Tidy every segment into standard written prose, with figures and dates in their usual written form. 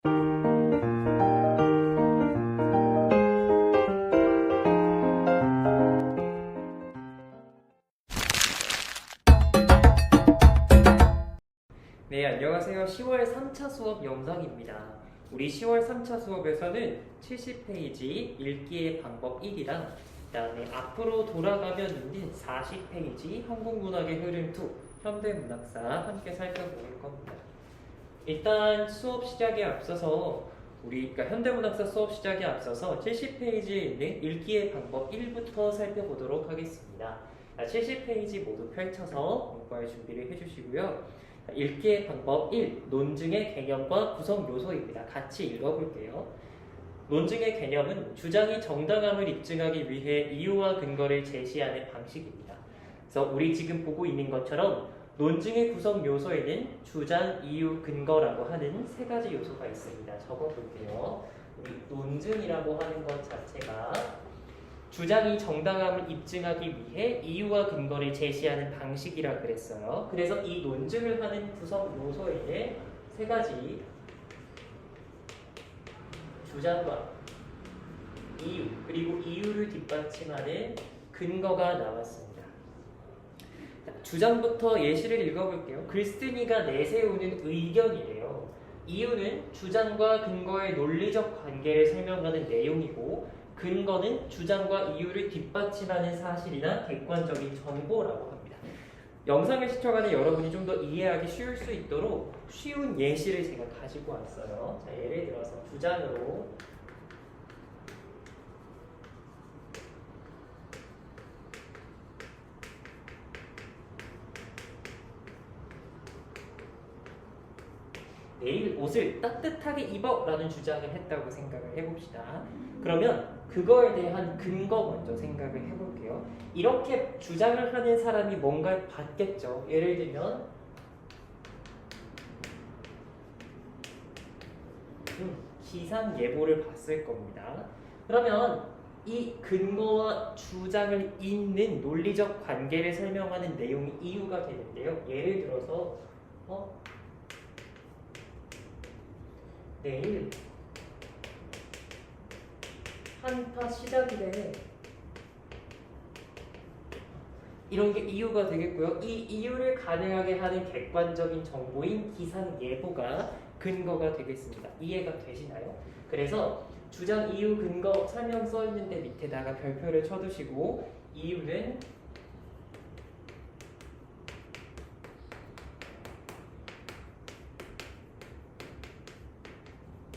네, 안녕하세요. 10월 3차 수업 영상입니다. 우리 10월 3차 수업에서는 70페이지 읽기의 방법 1이랑 그다음에 앞으로 돌아가면 있는 40페이지 한국문학의 흐름 2, 현대문학사 함께 살펴볼 겁니다. 일단 수업 시작에 앞서서 그러니까 현대문학사 수업 시작에 앞서서 70페이지에 있는 읽기의 방법 1부터 살펴보도록 하겠습니다. 70페이지 모두 펼쳐서 공부할 준비를 해주시고요. 읽기의 방법 1, 논증의 개념과 구성 요소입니다. 같이 읽어볼게요. 논증의 개념은 주장이 정당함을 입증하기 위해 이유와 근거를 제시하는 방식입니다. 그래서 우리 지금 보고 있는 것처럼 논증의 구성 요소에는 주장, 이유, 근거라고 하는 세 가지 요소가 있습니다. 적어볼게요. 우리 논증이라고 하는 것 자체가 주장이 정당함을 입증하기 위해 이유와 근거를 제시하는 방식이라 그랬어요. 그래서 이 논증을 하는 구성 요소에는 세 가지 주장과 이유 그리고 이유를 뒷받침하는 근거가 나왔습니다. 주장부터 예시를 읽어볼게요. 글쓴이가 내세우는 의견이래요. 이유는 주장과 근거의 논리적 관계를 설명하는 내용이고 근거는 주장과 이유를 뒷받침하는 사실이나 객관적인 정보라고 합니다. 영상을 시청하는 여러분이 좀 더 이해하기 쉬울 수 있도록 쉬운 예시를 제가 가지고 왔어요. 자, 예를 들어서 주장으로 내일 옷을 따뜻하게 입어 라는 주장을 했다고 생각을 해봅시다. 그러면 그거에 대한 근거 먼저 생각을 해볼게요. 이렇게 주장을 하는 사람이 뭔가를 봤겠죠. 예를 들면 기상 예보를 봤을 겁니다. 그러면 이 근거와 주장을 잇는 논리적 관계를 설명하는 내용이 이유가 되는데요. 예를 들어서 내일 한파 시작이래. 이런 게 이유가 되겠고요. 이 이유를 가능하게 하는 객관적인 정보인 기상 예보가 근거가 되겠습니다. 이해가 되시나요? 그래서 주장, 이유, 근거 설명 써 있는데 밑에다가 별표를 쳐두시고 이유는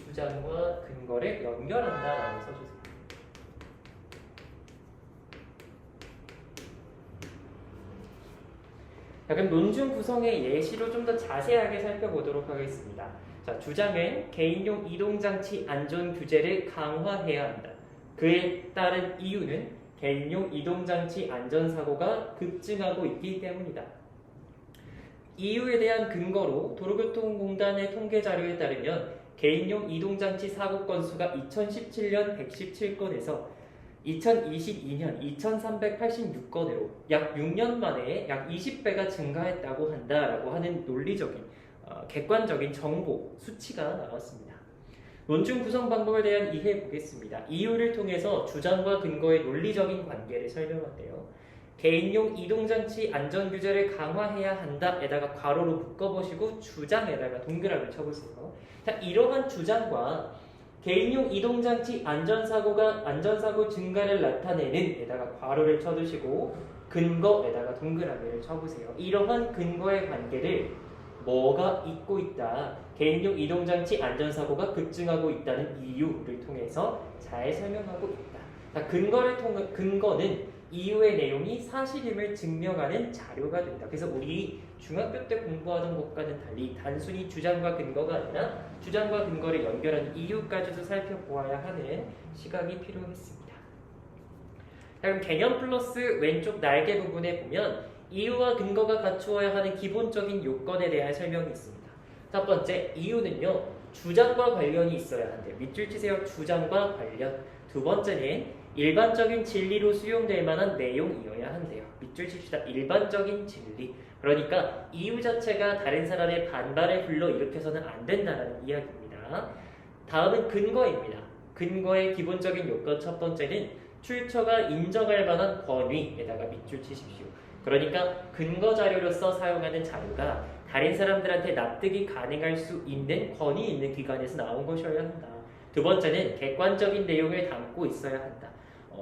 주장과 근거를 연결한다라고 써주세요. 자, 그럼 논증 구성의 예시로 좀 더 자세하게 살펴보도록 하겠습니다. 자, 주장은 개인용 이동장치 안전 규제를 강화해야 한다. 그에 따른 이유는 개인용 이동장치 안전사고가 급증하고 있기 때문이다. 이유에 대한 근거로 도로교통공단의 통계자료에 따르면 개인용 이동장치 사고 건수가 2017년 117건에서 2022년 2386건으로 약 6년 만에 약 20배가 증가했다고 한다라고 하는 논리적인 객관적인 정보, 수치가 나왔습니다. 논증 구성 방법에 대한 이해해 보겠습니다. 이유를 통해서 주장과 근거의 논리적인 관계를 설명한대요. 개인용 이동장치 안전규제를 강화해야 한다에다가 괄호로 묶어보시고 주장에다가 동그라미 쳐보세요. 자, 이러한 주장과 개인용 이동장치 안전사고 증가를 나타내는 에다가 괄호를 쳐두시고 근거에다가 동그라미를 쳐보세요. 이러한 근거의 관계를 뭐가 잇고 있다. 개인용 이동장치 안전사고가 급증하고 있다는 이유를 통해서 잘 설명하고 있다. 자, 근거는 이유의 내용이 사실임을 증명하는 자료가 된다. 그래서 우리 중학교 때 공부하던 것과는 달리 단순히 주장과 근거가 아니라 주장과 근거를 연결하는 이유까지도 살펴보아야 하는 시각이 필요했습니다. 그럼 개념 플러스 왼쪽 날개 부분에 보면 이유와 근거가 갖추어야 하는 기본적인 요건에 대한 설명이 있습니다. 첫 번째, 이유는요, 주장과 관련이 있어야 한대요. 밑줄 치세요. 주장과 관련. 두 번째는 일반적인 진리로 수용될 만한 내용이어야 한대요. 밑줄 칩시다. 일반적인 진리. 그러니까 이유 자체가 다른 사람의 반발을 불러일으켜서는 안 된다는 이야기입니다. 다음은 근거입니다. 근거의 기본적인 요건 첫 번째는 출처가 인정할 만한 권위에다가 밑줄 치십시오. 그러니까 근거 자료로서 사용하는 자료가 다른 사람들한테 납득이 가능할 수 있는 권위 있는 기관에서 나온 것이어야 한다. 두 번째는 객관적인 내용을 담고 있어야 한다.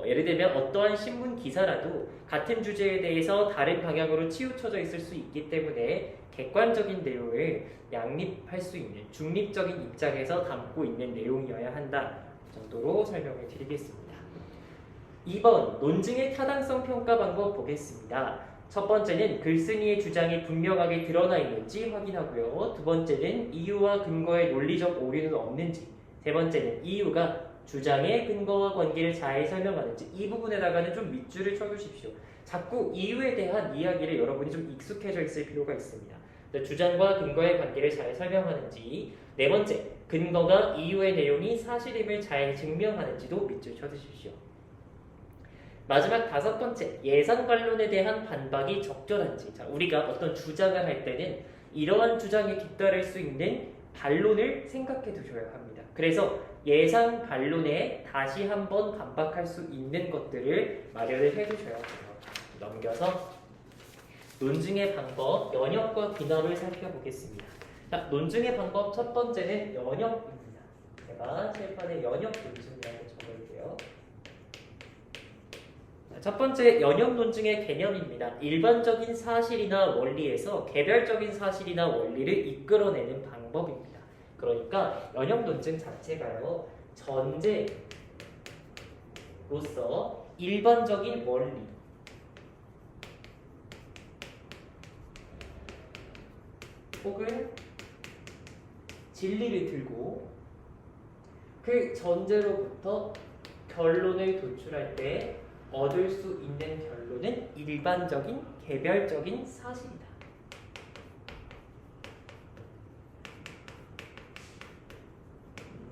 예를 들면 어떠한 신문 기사라도 같은 주제에 대해서 다른 방향으로 치우쳐져 있을 수 있기 때문에 객관적인 내용을 양립할 수 있는 중립적인 입장에서 담고 있는 내용이어야 한다. 그 정도로 설명을 드리겠습니다. 2번 논증의 타당성 평가 방법 보겠습니다. 첫 번째는 글쓴이의 주장이 분명하게 드러나 있는지 확인하고요. 두 번째는 이유와 근거의 논리적 오류는 없는지, 세 번째는 이유가 주장의 근거와 관계를 잘 설명하는지, 이 부분에다가는 좀 밑줄을 쳐주십시오. 자꾸 이유에 대한 이야기를 여러분이 좀 익숙해져 있을 필요가 있습니다. 주장과 근거의 관계를 잘 설명하는지, 네 번째, 근거가 이유의 내용이 사실임을 잘 증명하는지도 밑줄 쳐주십시오. 마지막 다섯 번째, 예상 반론에 대한 반박이 적절한지. 자, 우리가 어떤 주장을 할 때는 이러한 주장에 뒤따를 수 있는 반론을 생각해 두셔야 합니다. 그래서 예상 반론에 다시 한번 반박할 수 있는 것들을 마련을 해 두셔야 돼요. 넘겨서 논증의 방법, 연역과 귀납을 살펴보겠습니다. 자, 논증의 방법 첫 번째는 연역입니다. 제가 칠판에 연역 논증이라고 적을게요. 첫 번째 연역 논증의 개념입니다. 일반적인 사실이나 원리에서 개별적인 사실이나 원리를 이끌어내는 방법입니다. 그러니까 연역 논증 자체가요, 전제로서 일반적인 원리 혹은 진리를 들고 그 전제로부터 결론을 도출할 때 얻을 수 있는 결론은 일반적인 개별적인 사실이다.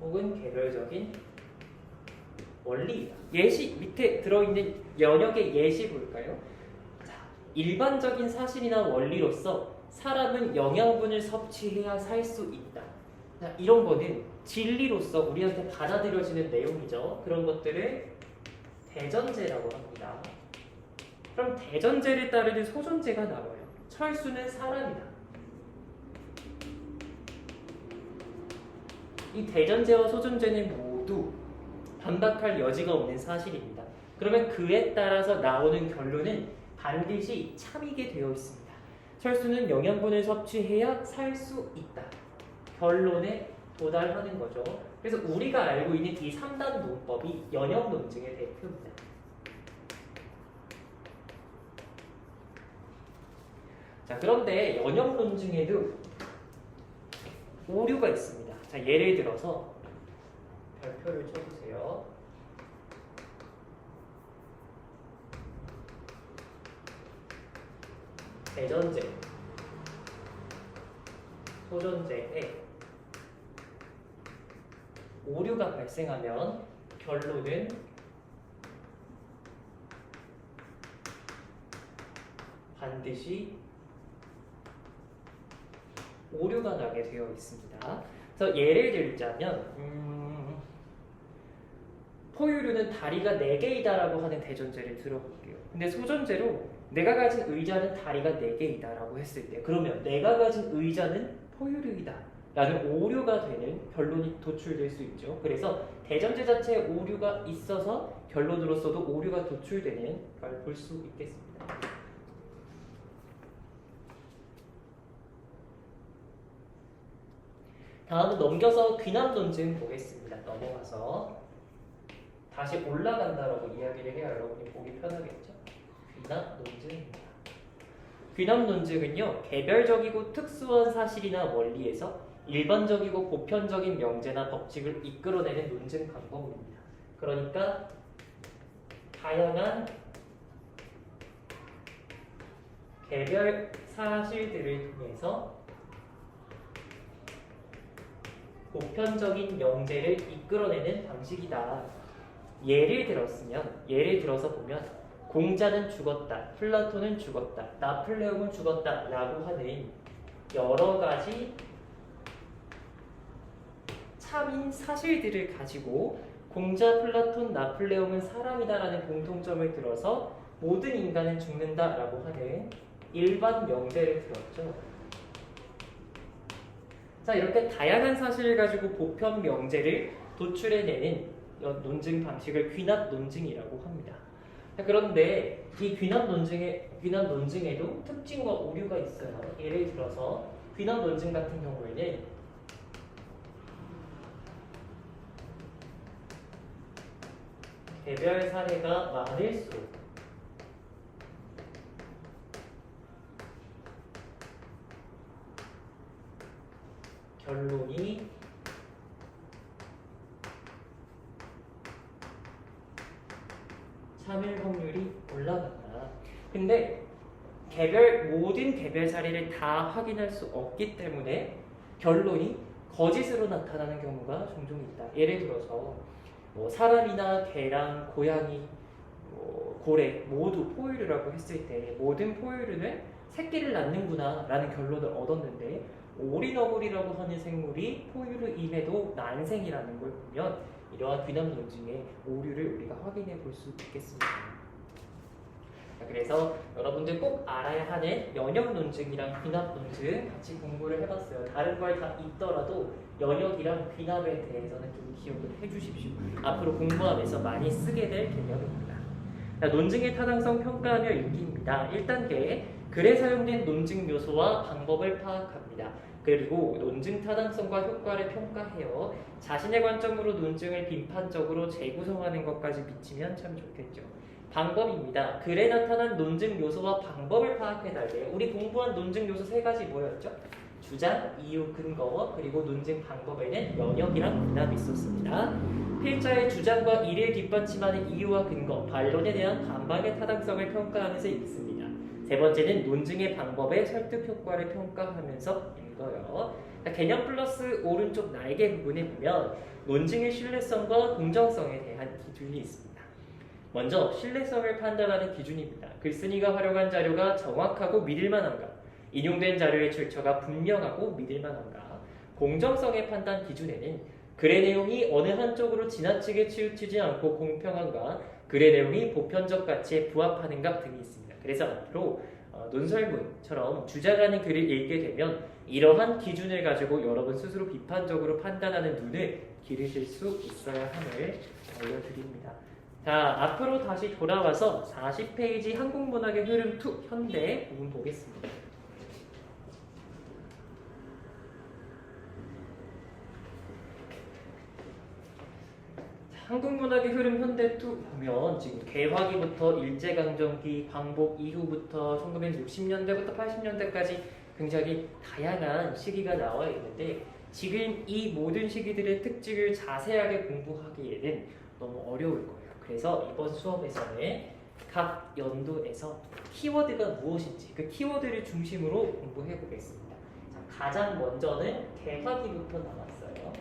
혹은 개별적인 원리이다. 예시 밑에 들어있는 연역의 예시 볼까요? 자, 일반적인 사실이나 원리로서 사람은 영양분을 섭취해야 살 수 있다. 자, 이런 거는 진리로서 우리한테 받아들여지는 내용이죠. 그런 것들을 대전제라고 합니다. 그럼 대전제를 따르는 소전제가 나와요. 철수는 사람이다. 이 대전제와 소전제는 모두 반박할 여지가 없는 사실입니다. 그러면 그에 따라서 나오는 결론은 반드시 참이게 되어 있습니다. 철수는 영양분을 섭취해야 살 수 있다. 결론에 도달하는 거죠. 그래서 우리가 알고 있는 이 3단 논법이 연역 논증의 대표입니다. 자, 그런데 연역 논증에도 오류가 있습니다. 자, 예를 들어서 별표를 쳐주세요. 대전제, 소전제에 오류가 발생하면 결론은 반드시 오류가 나게 되어 있습니다. 그래서 예를 들자면 포유류는 다리가 4개이다라고 하는 대전제를 들어볼게요. 근데 소전제로 내가 가진 의자는 다리가 4개이다라고 했을 때, 그러면 내가 가진 의자는 포유류이다 라는 오류가 되는 결론이 도출될 수 있죠. 그래서 대전제 자체에 오류가 있어서 결론으로서도 오류가 도출되는 걸 볼 수 있겠습니다. 다음은 넘겨서 귀납 논증 보겠습니다. 넘어가서 다시 올라간다라고 이야기를 해야 여러분이 보기 편하겠죠. 귀납 논증입니다. 귀납 논증은요, 개별적이고 특수한 사실이나 원리에서 일반적이고 보편적인 명제나 법칙을 이끌어내는 논증 방법입니다. 그러니까 다양한 개별 사실들을 통해서 보편적인 명제를 이끌어내는 방식이다. 예를 들어서 보면 공자는 죽었다, 플라톤은 죽었다, 나폴레옹은 죽었다 라고 하는 여러 가지 참인 사실들을 가지고 공자, 플라톤, 나폴레옹은 사람이다라는 공통점을 들어서 모든 인간은 죽는다라고 하는 일반 명제를 들었죠. 자, 이렇게 다양한 사실을 가지고 보편 명제를 도출해내는 논증 방식을 귀납 논증이라고 합니다. 자, 그런데 이 귀납 논증에도 특징과 오류가 있어요. 예를 들어서 귀납 논증 같은 경우에는 개별 사례가 많을수록 결론이 참일 확률이 올라간다. 근데 모든 개별 사례를 다 확인할 수 없기 때문에 결론이 거짓으로 나타나는 경우가 종종 있다. 예를 들어서 사람이나 개랑 고양이, 고래 모두 포유류라고 했을 때 모든 포유류는 새끼를 낳는구나 라는 결론을 얻었는데 오리너구리라고 하는 생물이 포유류임에도 난생이라는 걸 보면 이러한 귀납 논증의 오류를 우리가 확인해 볼 수 있겠습니다. 그래서 여러분들 꼭 알아야 하는 연역 논증이랑 귀납 논증 같이 공부를 해봤어요. 다른 걸 다 있더라도 연역이랑 귀납에 대해서는 좀 기억을 해주십시오. 앞으로 공부하면서 많이 쓰게 될 개념입니다. 논증의 타당성 평가하며 읽기입니다. 1단계 글에 사용된 논증 요소와 방법을 파악합니다. 그리고 논증 타당성과 효과를 평가해요. 자신의 관점으로 논증을 빈판적으로 재구성하는 것까지 미치면 참 좋겠죠. 방법입니다. 글에 나타난 논증 요소와 방법을 파악해달래요. 우리 공부한 논증 요소 3가지 뭐였죠? 주장, 이유, 근거, 그리고 논증 방법에는 연역이랑 귀납이 있었습니다. 필자의 주장과 이를 뒷받침하는 이유와 근거, 반론에 대한 반박의 타당성을 평가하면서 읽습니다. 3번째는 논증의 방법의 설득 효과를 평가하면서 읽어요. 개념 플러스 오른쪽 날개 부분에 보면 논증의 신뢰성과 공정성에 대한 기준이 있습니다. 먼저 신뢰성을 판단하는 기준입니다. 글쓴이가 활용한 자료가 정확하고 믿을만한가, 인용된 자료의 출처가 분명하고 믿을만한가. 공정성의 판단 기준에는 글의 내용이 어느 한쪽으로 지나치게 치우치지 않고 공평한가, 글의 내용이 보편적 가치에 부합하는가 등이 있습니다. 그래서 앞으로 논설문처럼 주장하는 글을 읽게 되면 이러한 기준을 가지고 여러분 스스로 비판적으로 판단하는 눈을 기르실 수 있어야 함을 알려드립니다. 자, 앞으로 다시 돌아와서 40페이지 한국문학의 흐름 2 현대 부분 보겠습니다. 한국문학의 흐름 현대 2 보면 지금 개화기부터 일제강점기, 광복 이후부터 1960년대부터 80년대까지 굉장히 다양한 시기가 나와 있는데 지금 이 모든 시기들의 특징을 자세하게 공부하기에는 너무 어려울 거예요. 그래서 이번 수업에서는 각 연도에서 키워드가 무엇인지 그 키워드를 중심으로 공부해 보겠습니다. 자, 가장 먼저는 개화기부터 나왔어요.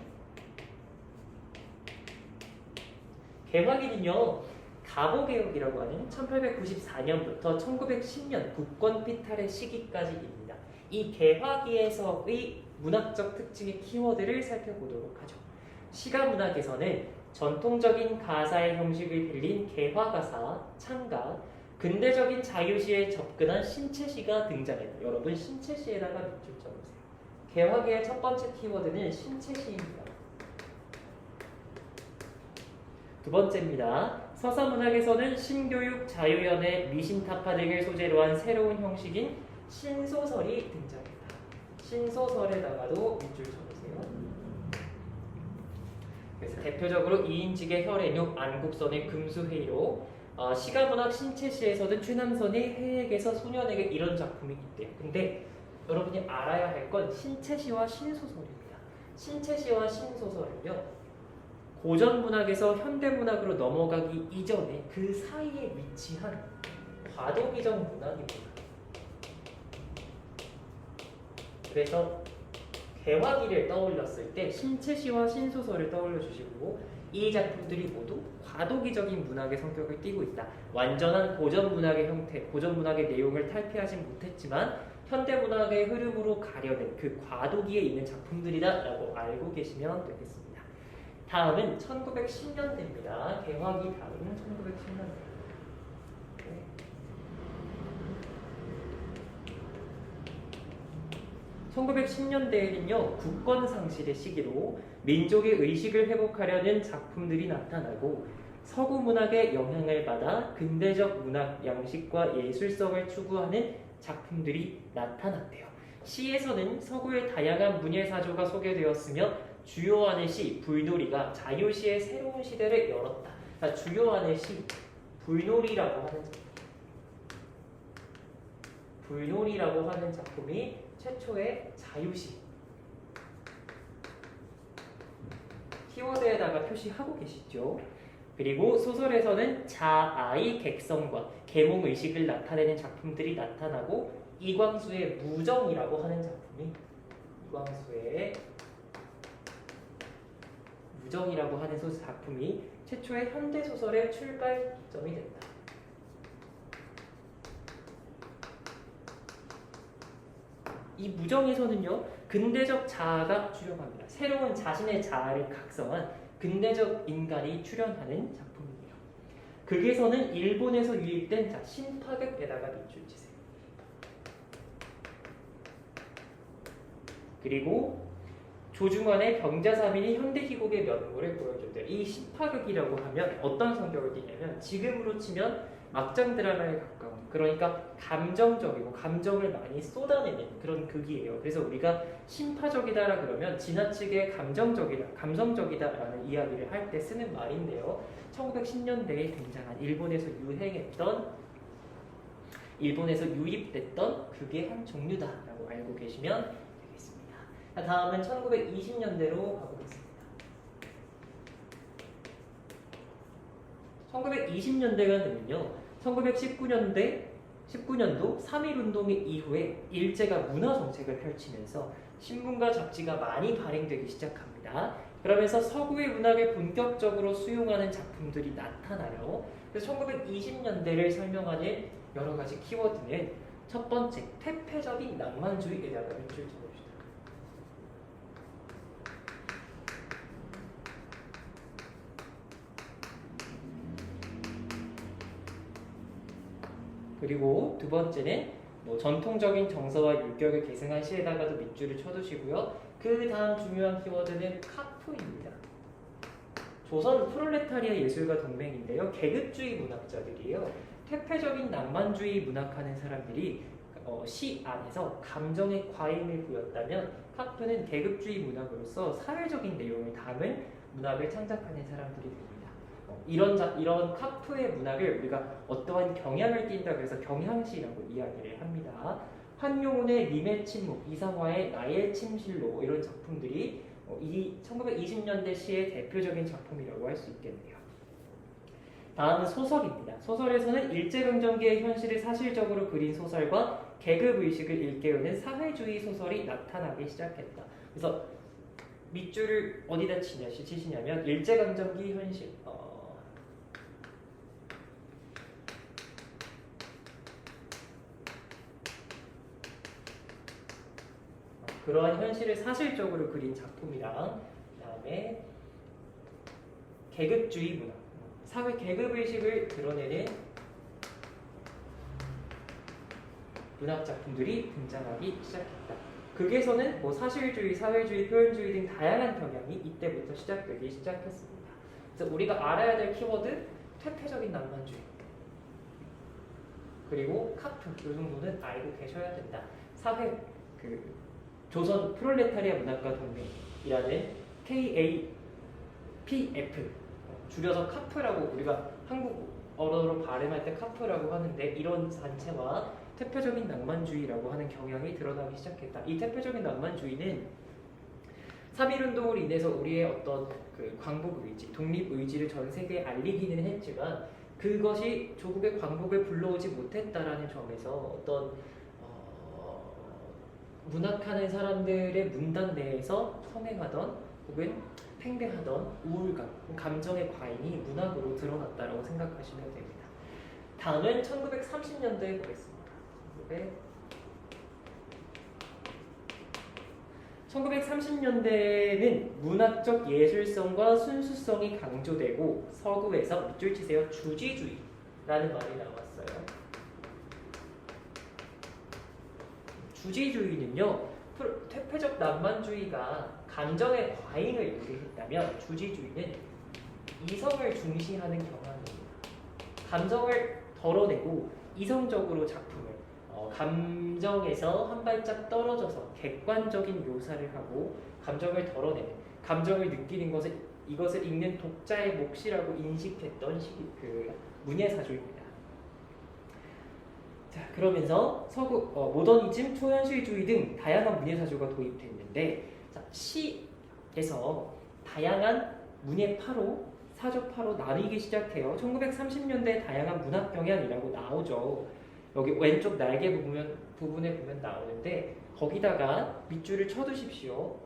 개화기는요, 가보개혁이라고 하는 1894년부터 1910년 국권 피탈의 시기까지입니다. 이 개화기에서의 문학적 특징의 키워드를 살펴보도록 하죠. 시가문학에서는 전통적인 가사의 형식을 빌린 개화가사, 창가, 근대적인 자유시에 접근한 신체시가 등장했다. 여러분 신체시에다가 밑줄 쳐보세요. 개화기의 첫 번째 키워드는 신체시입니다. 두 번째입니다. 서사문학에서는 신교육, 자유연애, 미신타파 등을 소재로 한 새로운 형식인 신소설이 등장했다. 신소설에다가도 밑줄 쳐보세요. 그래서 대표적으로 이인직의 혈애욕, 안국선의 금수회의로, 시가문학 신체시에서는 최남선의 해액에서 소년에게 이런 작품이 있대요. 근데 여러분이 알아야 할 건 신체시와 신소설입니다. 신체시와 신소설은요, 고전문학에서 현대문학으로 넘어가기 이전에 그 사이에 위치한 과도기적 문학입니다. 그래서 개화기를 떠올렸을 때 신체시와 신소설을 떠올려 주시고 이 작품들이 모두 과도기적인 문학의 성격을 띠고 있다. 완전한 고전문학의 형태, 고전문학의 내용을 탈피하진 못했지만 현대문학의 흐름으로 가려낸 그 과도기에 있는 작품들이다 라고 알고 계시면 되겠습니다. 다음은 1910년대입니다. 개화기 다음은 1910년대. 1910년대에는요, 국권 상실의 시기로 민족의 의식을 회복하려는 작품들이 나타나고 서구 문학의 영향을 받아 근대적 문학 양식과 예술성을 추구하는 작품들이 나타났대요. 시에서는 서구의 다양한 문예사조가 소개되었으며 주요한의 시, 불놀이가 자유시의 새로운 시대를 열었다. 그러니까 주요한의 시, 불놀이라고 하는 작품이 최초의 자유시. 키워드에다가 표시하고 계시죠. 그리고 소설에서는 자아의 객성과 계몽의식을 나타내는 작품들이 나타나고 이광수의 무정이라고 하는 작품이 무정이라고 하는 작품이 최초의 현대소설의 출발점이 된다. 이 무정에서는요, 근대적 자아가 출연합니다. 새로운 자신의 자아를 각성한 근대적 인간이 출연하는 작품이에요. 극에서는 일본에서 유입된 신파극에다가 밑줄치세요. 그리고 조중환의 병자사민이 현대희곡의 면모를 보여준대요. 이 신파극이라고 하면 어떤 성격을 띠냐면 지금으로 치면 막장 드라마에 가까운, 그러니까 감정적이고 감정을 많이 쏟아내는 그런 극이에요. 그래서 우리가 신파적이다라 그러면 지나치게 감성적이다라는 이야기를 할 때 쓰는 말인데요. 1910년대에 등장한 일본에서 유입됐던 극의 한 종류다라고 알고 계시면 되겠습니다. 다음은 1920년대로 가보겠습니다. 1920년대가 되면요, 1919년도 3.1운동 이후에 일제가 문화 정책을 펼치면서 신문과 잡지가 많이 발행되기 시작합니다. 그러면서 서구의 문학을 본격적으로 수용하는 작품들이 나타나요. 그래서 1920년대를 설명하는 여러 가지 키워드는 첫 번째, 퇴폐적인 낭만주의에다가 밑줄 쳐봅시다. 그리고 두 번째는 전통적인 정서와 율격을 계승한 시에다가도 밑줄을 쳐두시고요. 그 다음 중요한 키워드는 카프입니다. 조선 프롤레타리아 예술가 동맹인데요. 계급주의 문학자들이에요. 퇴폐적인 낭만주의 문학하는 사람들이 시 안에서 감정의 과잉을 보였다면 카프는 계급주의 문학으로서 사회적인 내용을 담은 문학을 창작하는 사람들이 됩니다. 이런 카프의 문학을 우리가 어떠한 경향을 띈다 그래서 경향시라고 이야기를 합니다. 한용운의 님의 침묵, 이상화의 나의 침실로 이런 작품들이 이 1920년대 시의 대표적인 작품이라고 할 수 있겠네요. 다음은 소설입니다. 소설에서는 일제강점기의 현실을 사실적으로 그린 소설과 계급의식을 일깨우는 사회주의 소설이 나타나기 시작했다. 그래서 밑줄을 어디다 치시냐면 일제강점기 현실, 그러한 현실을 사실적으로 그린 작품이랑 그다음에 계급주의 문학, 사회 계급의식을 드러내는 문학 작품들이 등장하기 시작했다. 극에서는 사실주의, 사회주의, 표현주의 등 다양한 경향이 이때부터 시작되기 시작했습니다. 그래서 우리가 알아야 될 키워드, 퇴폐적인 낭만주의, 그리고 카프, 이 정도는 알고 계셔야 된다. 사회, 조선 프롤레타리아 문학가 동맹이라는 KAPF, 줄여서 카프라고 우리가 한국어로 발음할 때 카프라고 하는데, 이런 단체와 퇴폐적인 낭만주의라고 하는 경향이 드러나기 시작했다. 이 퇴폐적인 낭만주의는 3.1운동으로 인해서 우리의 어떤 광복의지, 독립의지를 전 세계에 알리기는 했지만 그것이 조국의 광복을 불러오지 못했다라는 점에서 어떤 문학하는 사람들의 문단 내에서 성행하던 혹은 팽배하던 우울감, 감정의 과잉이 문학으로 드러났다고 생각하시면 됩니다. 다음은 1930년대에 보겠습니다. 1930년대는 문학적 예술성과 순수성이 강조되고 서구에서 밑줄 치세요. 주지주의라는 말이 나왔어요. 주지주의는요, 퇴폐적 낭만주의가 감정의 과잉을 요구했다면 주지주의는 이성을 중시하는 경향입니다. 감정을 덜어내고 이성적으로 작품을 감정에서 한 발짝 떨어져서 객관적인 묘사를 하고 감정을 덜어내는, 감정을 느끼는 것을 이것을 읽는 독자의 몫이라고 인식했던 시기, 문예사조입니다. 자, 그러면서 모더니즘, 초현실주의 등 다양한 문예사조가 도입됐는데, 자, 시에서 다양한 문예파로, 사조파로 나뉘기 시작해요. 1930년대 다양한 문학 경향이라고 나오죠. 여기 왼쪽 날개 부분에 보면 나오는데 거기다가 밑줄을 쳐두십시오.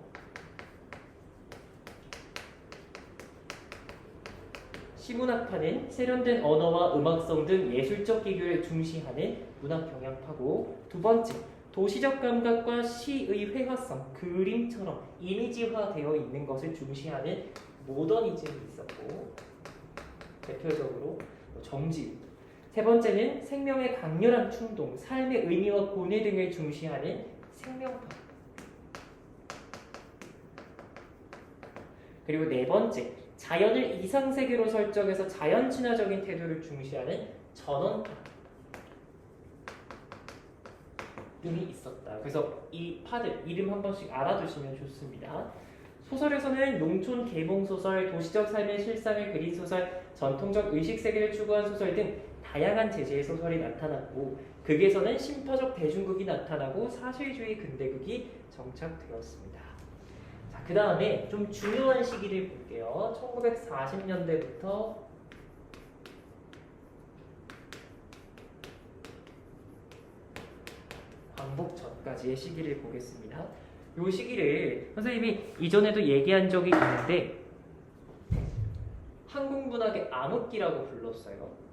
시문학파는 세련된 언어와 음악성 등 예술적 기교를 중시하는 문학 경향파고, 두 번째, 도시적 감각과 시의 회화성, 그림처럼 이미지화되어 있는 것을 중시하는 모더니즘이 있었고, 대표적으로 정지. 세 번째는 생명의 강렬한 충동, 삶의 의미와 고뇌 등을 중시하는 생명파. 그리고 네 번째, 자연을 이상세계로 설정해서 자연 친화적인 태도를 중시하는 전원파 등이 있었다. 그래서 이 파들 이름 한 번씩 알아두시면 좋습니다. 소설에서는 농촌 계몽소설, 도시적 삶의 실상을 그린 소설, 전통적 의식세계를 추구한 소설 등 다양한 재질의 소설이 나타났고, 극에서는 심파적 대중극이 나타나고 사실주의 근대극이 정착되었습니다. 자, 그 다음에 좀 중요한 시기를 볼게요. 1940년대부터 광복 전까지의 시기를 보겠습니다. 이 시기를 선생님이 이전에도 얘기한 적이 있는데 한국 문학의 암흑기라고 불렀어요.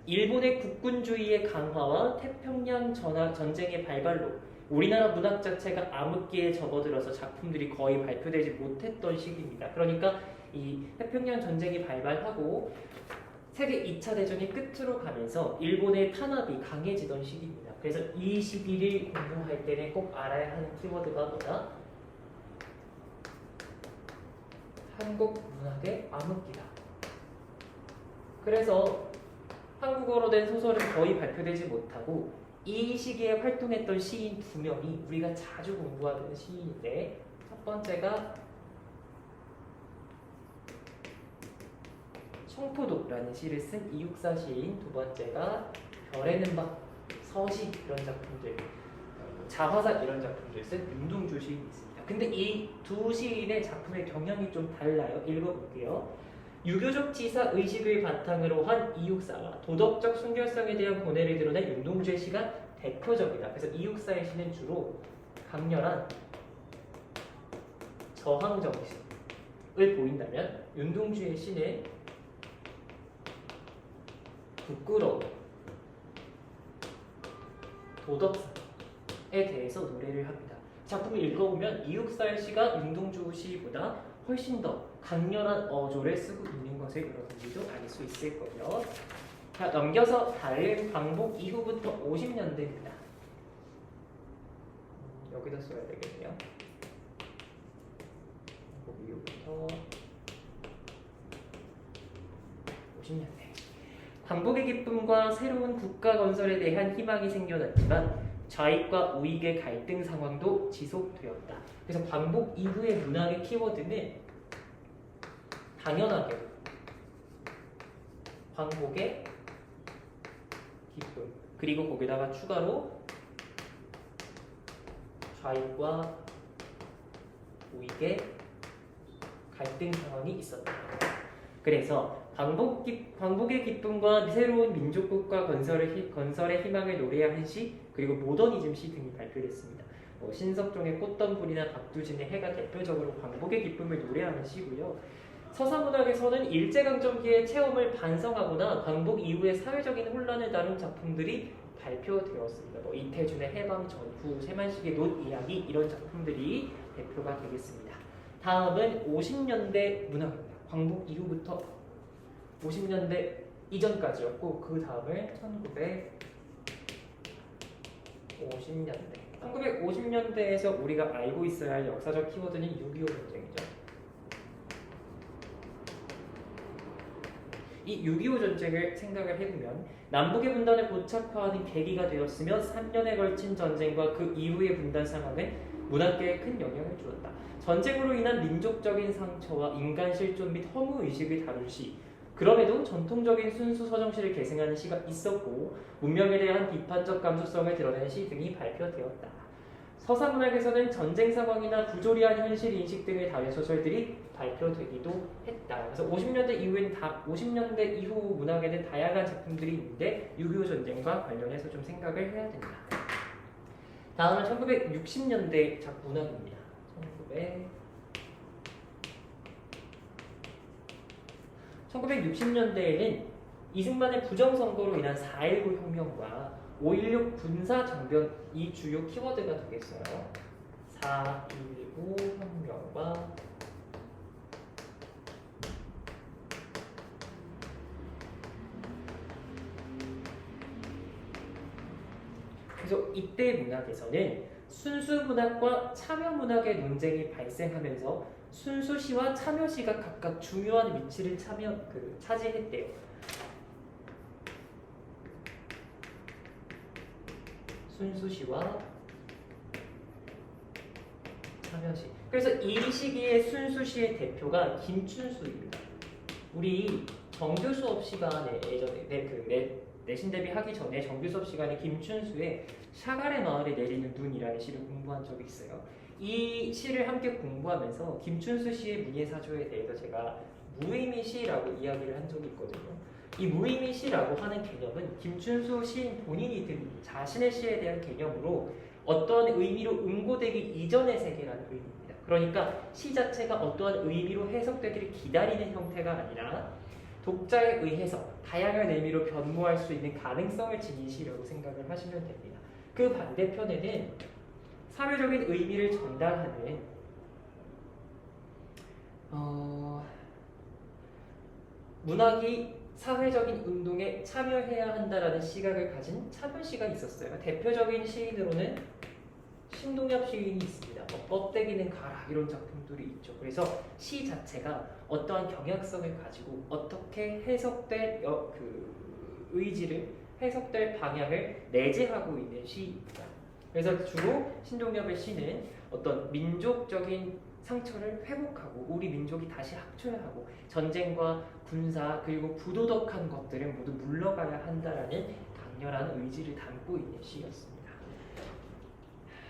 일본의 국군주의의 강화와 태평양 전쟁의 발발로 우리나라 문학 자체가 암흑기에 접어들어서 작품들이 거의 발표되지 못했던 시기입니다. 그러니까 이 태평양 전쟁이 발발하고 세계 2차 대전이 끝으로 가면서 일본의 탄압이 강해지던 시기입니다. 그래서 이 시기를 공부할 때는 꼭 알아야 하는 키워드가 뭐다? 한국 문학의 암흑기다. 그래서 한국어로 된 소설은 거의 발표되지 못하고 이 시기에 활동했던 시인 두 명이 우리가 자주 공부하는 시인인데, 첫 번째가 청포도라는 시를 쓴 이육사 시인, 두 번째가 별에는 밤, 서시 이런 작품들, 자화상 이런 작품들 쓴 윤동주 시인이 있습니다. 근데 이 두 시인의 작품의 경향이 좀 달라요. 읽어볼게요. 유교적 지사 의식을 바탕으로 한 이육사와 도덕적 순결성에 대한 고뇌를 드러낸 윤동주의 시가 대표적이다. 그래서 이육사의 시는 주로 강렬한 저항 정신을 보인다면 윤동주의 시는 부끄러움, 도덕성에 대해서 노래를 합니다. 작품을 읽어보면 이육사의 시가 윤동주 시보다 훨씬 더 강렬한 어조를 쓰고 있는 것을 여러분들도 알 수 있을 거예요. 자, 넘겨서 다른 광복 이후부터 50년대입니다. 여기다 써야 되겠네요. 광복 이후부터 50년대. 광복의 기쁨과 새로운 국가 건설에 대한 희망이 생겨났지만 좌익과 우익의 갈등 상황도 지속되었다. 그래서 광복 이후의 문학의 키워드는 당연하게 광복의 기쁨, 그리고 거기다가 추가로 좌익과 우익의 갈등 상황이 있었다. 그래서 광복의 기쁨과 새로운 민족국가 건설의 희망을 노래한 시, 그리고 모더니즘 시 등이 발표됐습니다. 신석종의 꽃덤불이나 박두진의 해가 대표적으로 광복의 기쁨을 노래하는 시고요. 서사문학에서는 일제강점기의 체험을 반성하거나 광복 이후의 사회적인 혼란을 다룬 작품들이 발표되었습니다. 뭐 이태준의 해방 전후, 세만식의 놋 이야기 이런 작품들이 대표가 되겠습니다. 다음은 50년대 문학입니다. 광복 이후부터 50년대 이전까지였고 그 다음을 1950년대. 1950년대에서 우리가 알고 있어야 할 역사적 키워드는 6.25 전쟁이죠. 이 6.25 전쟁을 생각을 해보면 남북의 분단을 고착화하는 계기가 되었으며 3년에 걸친 전쟁과 그 이후의 분단 상황은 문학계에 큰 영향을 주었다. 전쟁으로 인한 민족적인 상처와 인간 실존 및 허무 의식을 다룬 시, 그럼에도 전통적인 순수 서정시를 계승하는 시가 있었고 문명에 대한 비판적 감수성을 드러내는 시 등이 발표되었다. 서사문학에서는 전쟁 상황이나 부조리한 현실 인식 등을 다룬 소설들이 발표되기도 했다. 그래서 50년대 이후에는 50년대 이후 문학에는 다양한 작품들이 있는데 6.25 전쟁과 관련해서 좀 생각을 해야 된다. 다음은 1960년대 문학입니다. 1960년대에는 이승만의 부정선거로 인한 4.19 혁명과 5.16 군사정변이 주요 키워드가 되겠어요. 4.19 혁명과 그래서 이때 문학에서는 순수문학과 참여문학의 논쟁이 발생하면서 순수시와 참여시가 각각 중요한 위치를 차지했대요. 순수시와 참여시. 그래서 이 시기에 순수시의 대표가 김춘수입니다. 우리 정규 수업 시간에 예전에 내신 대비 하기 전에 정규 수업 시간에 김춘수의 샤갈의 마을에 내리는 눈이라는 시를 공부한 적이 있어요. 이 시를 함께 공부하면서 김춘수 씨의 문예사조에 대해서 제가 무의미 시라고 이야기를 한 적이 있거든요. 이 무의미 시라고 하는 개념은 김춘수 시인 본인이 든 자신의 시에 대한 개념으로 어떠한 의미로 응고되기 이전의 세계라는 의미입니다. 그러니까 시 자체가 어떠한 의미로 해석되기를 기다리는 형태가 아니라 독자에 의해서 다양한 의미로 변모할 수 있는 가능성을 지닌 시라고 생각을 하시면 됩니다. 그 반대편에는 사회적인 의미를 전달하는 문학이 사회적인 운동에 참여해야 한다라는 시각을 가진 참여시가 있었어요. 대표적인 시인으로는 신동엽 시인이 있습니다. 껍데기는 가라 이런 작품들이 있죠. 그래서 시 자체가 어떠한 경향성을 가지고 어떻게 해석될 의지를 해석될 방향을 내재하고 있는 시입니다. 그래서 주로 신동엽의 시는 어떤 민족적인 상처를 회복하고 우리 민족이 다시 합쳐야하고 전쟁과 군사 그리고 부도덕한 것들은 모두 물러가야 한다라는 강렬한 의지를 담고 있는 시였습니다.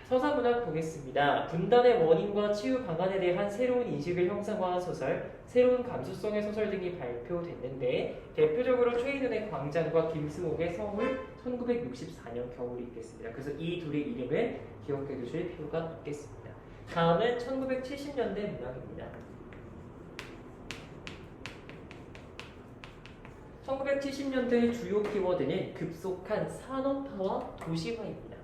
서사문학 보겠습니다. 분단의 원인과 치유 방안에 대한 새로운 인식을 형상화한 소설, 새로운 감수성의 소설 등이 발표됐는데 대표적으로 최인훈의 광장과 김승옥의 서울 1964년 겨울이 있겠습니다. 그래서 이 둘의 이름을 기억해 두실 필요가 있겠습니다. 다음은 1970년대 문학입니다. 1970년대의 주요 키워드는 급속한 산업화와 도시화입니다.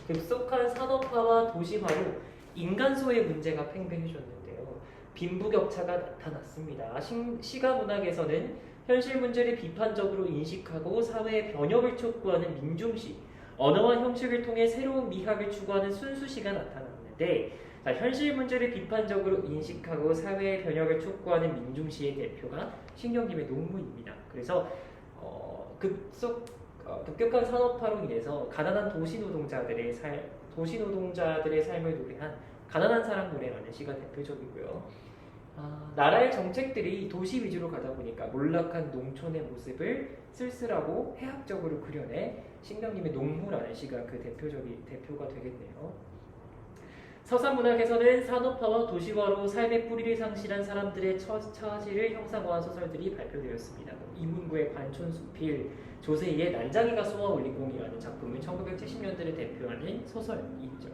급속한 산업화와 도시화로 인간소의 문제가 팽배해졌는데요. 빈부격차가 나타났습니다. 시가문학에서는 현실 문제를 비판적으로 인식하고 사회의 변혁을 촉구하는 민중시, 언어와 형식을 통해 새로운 미학을 추구하는 순수시가 나타났는데 현실 문제를 비판적으로 인식하고 사회의 변혁을 촉구하는 민중시의 대표가 신경님의 농무입니다. 그래서 급격한 산업화로 인해서 가난한 도시노동자들의 삶을 노래한 가난한 사람 노래라는 시가 대표적이고요. 나라의 정책들이 도시 위주로 가다 보니까 몰락한 농촌의 모습을 쓸쓸하고 해학적으로 그려내 신경님의 농무라는 시가 그 대표가 되겠네요. 서사문학에서는 산업화와 도시화로 삶의 뿌리를 상실한 사람들의 처지를 형상화한 소설들이 발표되었습니다. 이문구의 관촌수필, 조세희의 난장이가 쏘아올리공이라는 작품은 1970년대를 대표하는 소설이죠.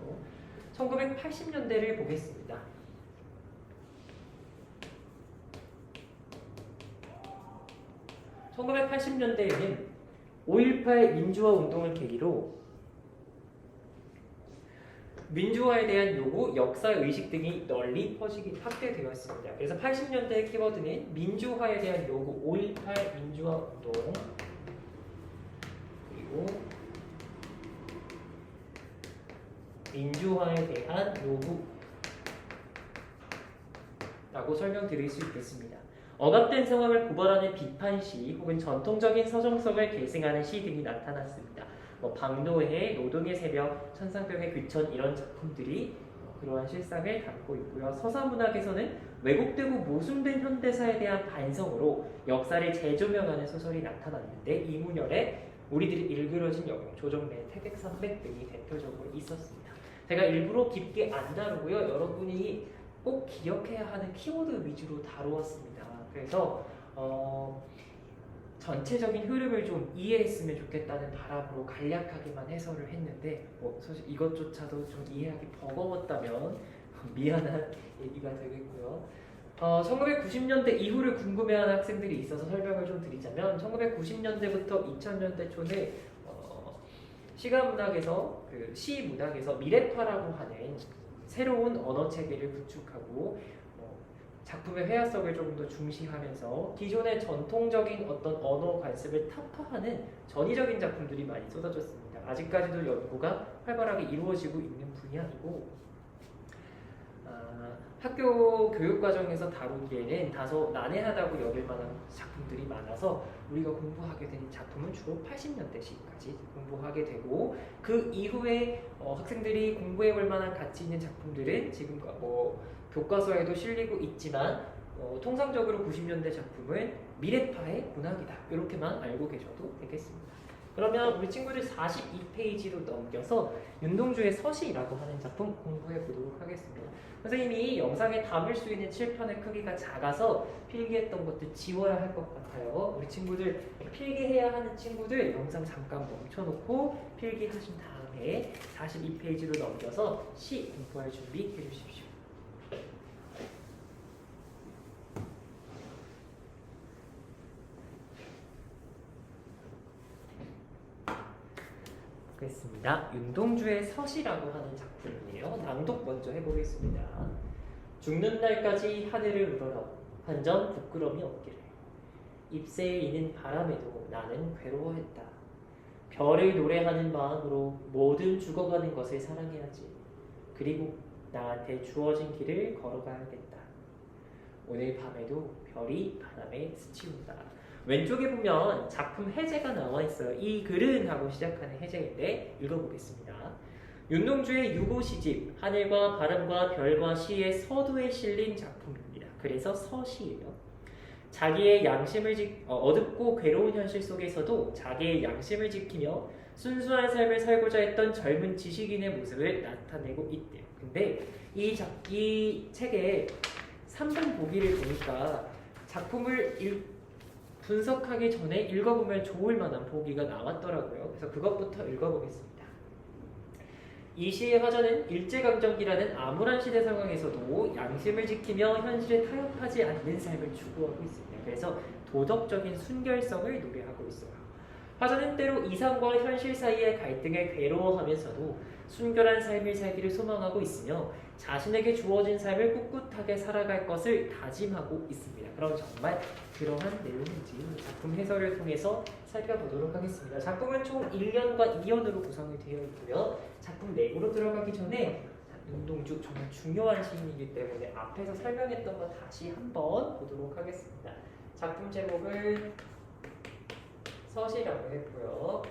1980년대를 보겠습니다. 1980년대에는 5.18 민주화 운동을 계기로 민주화에 대한 요구, 역사 의식 등이 널리 확대되었습니다. 그래서 80년대의 키워드는 민주화에 대한 요구, 5.18 민주화 운동, 그리고 민주화에 대한 요구라고 설명드릴 수 있겠습니다. 억압된 상황을 고발하는 비판시 혹은 전통적인 서정성을 계승하는 시 등이 나타났습니다. 방도해, 노동의 새벽, 천상병의 귀천 이런 작품들이 그러한 실상을 담고 있고요. 서사문학에서는 왜곡되고 모순된 현대사에 대한 반성으로 역사를 재조명하는 소설이 나타났는데 이문열의 우리들이 일그러진 영웅, 조정래의 태백산맥 등이 대표적으로 있었습니다. 제가 일부러 깊게 안 다루고요. 여러분이 꼭 기억해야 하는 키워드 위주로 다루었습니다. 그래서 전체적인 흐름을 좀 이해했으면 좋겠다는 바람으로 간략하게만 해설을 했는데 사실 이것조차도 좀 이해하기 버거웠다면 미안한 얘기가 되겠고요. 1990년대 이후를 궁금해하는 학생들이 있어서 설명을 좀 드리자면 1990년대부터 2000년대 초에 시가문학에서 시문학에서 미래파라고 하는 새로운 언어 체계를 구축하고 작품의 회화성을 조금 더 중시하면서 기존의 전통적인 어떤 언어 관습을 타파하는 전위적인 작품들이 많이 쏟아졌습니다. 아직까지도 연구가 활발하게 이루어지고 있는 분야이고 학교 교육 과정에서 다루기에는 다소 난해하다고 여길 만한 작품들이 많아서 우리가 공부하게 된 작품은 주로 80년대시까지 공부하게 되고 그 이후에 학생들이 공부해볼 만한 가치 있는 작품들은 지금 교과서에도 실리고 있지만 통상적으로 90년대 작품은 미래파의 문학이다 이렇게만 알고 계셔도 되겠습니다. 그러면 우리 친구들 42페이지로 넘겨서 윤동주의 서시라고 하는 작품 공부해 보도록 하겠습니다. 선생님이 영상에 담을 수 있는 칠판의 크기가 작아서 필기했던 것들 지워야 할 것 같아요. 우리 친구들 필기해야 하는 친구들 영상 잠깐 멈춰놓고 필기하신 다음에 42페이지로 넘겨서 시 공부할 준비해 주십시오. 겠습니다. 윤동주의 서시라고 하는 작품이에요. 낭독 먼저 해보겠습니다. 죽는 날까지 하늘을 우러러 한 점 부끄럼이 없기를 잎새에 이는 바람에도 나는 괴로워했다. 별을 노래하는 마음으로 모든 죽어가는 것을 사랑해야지. 그리고 나한테 주어진 길을 걸어가야겠다. 오늘 밤에도 별이 바람에 스치운다. 왼쪽에 보면 작품 해제가 나와 있어요. 이 글은 하고 시작하는 해제인데 읽어보겠습니다. 윤동주의 유고 시집 하늘과 바람과 별과 시의 서두에 실린 작품입니다. 그래서 서시예요. 자기의 양심을 어둡고 괴로운 현실 속에서도 자기의 양심을 지키며 순수한 삶을 살고자 했던 젊은 지식인의 모습을 나타내고 있대요. 근데 이 책의 3번 보기를 보니까 작품을 분석하기 전에 읽어보면 좋을 만한 보기가 나왔더라고요. 그래서 그것부터 읽어보겠습니다. 이 시의 화자는 일제강점기라는 암울한 시대 상황에서도 양심을 지키며 현실에 타협하지 않는 삶을 추구하고 있습니다. 그래서 도덕적인 순결성을 노래하고 있어요. 화자는 때로 이상과 현실 사이의 갈등에 괴로워하면서도 순결한 삶을 살기를 소망하고 있으며 자신에게 주어진 삶을 꿋꿋하게 살아갈 것을 다짐하고 있습니다. 그럼 정말 그러한 내용인지 작품 해설을 통해서 살펴보도록 하겠습니다. 작품은 총 1년과 2년으로 구성이 되어 있고요. 작품 내부로 들어가기 전에 윤동주 정말 중요한 시인이기 때문에 앞에서 설명했던 거 다시 한번 보도록 하겠습니다. 작품 제목을 서시라고 했고요.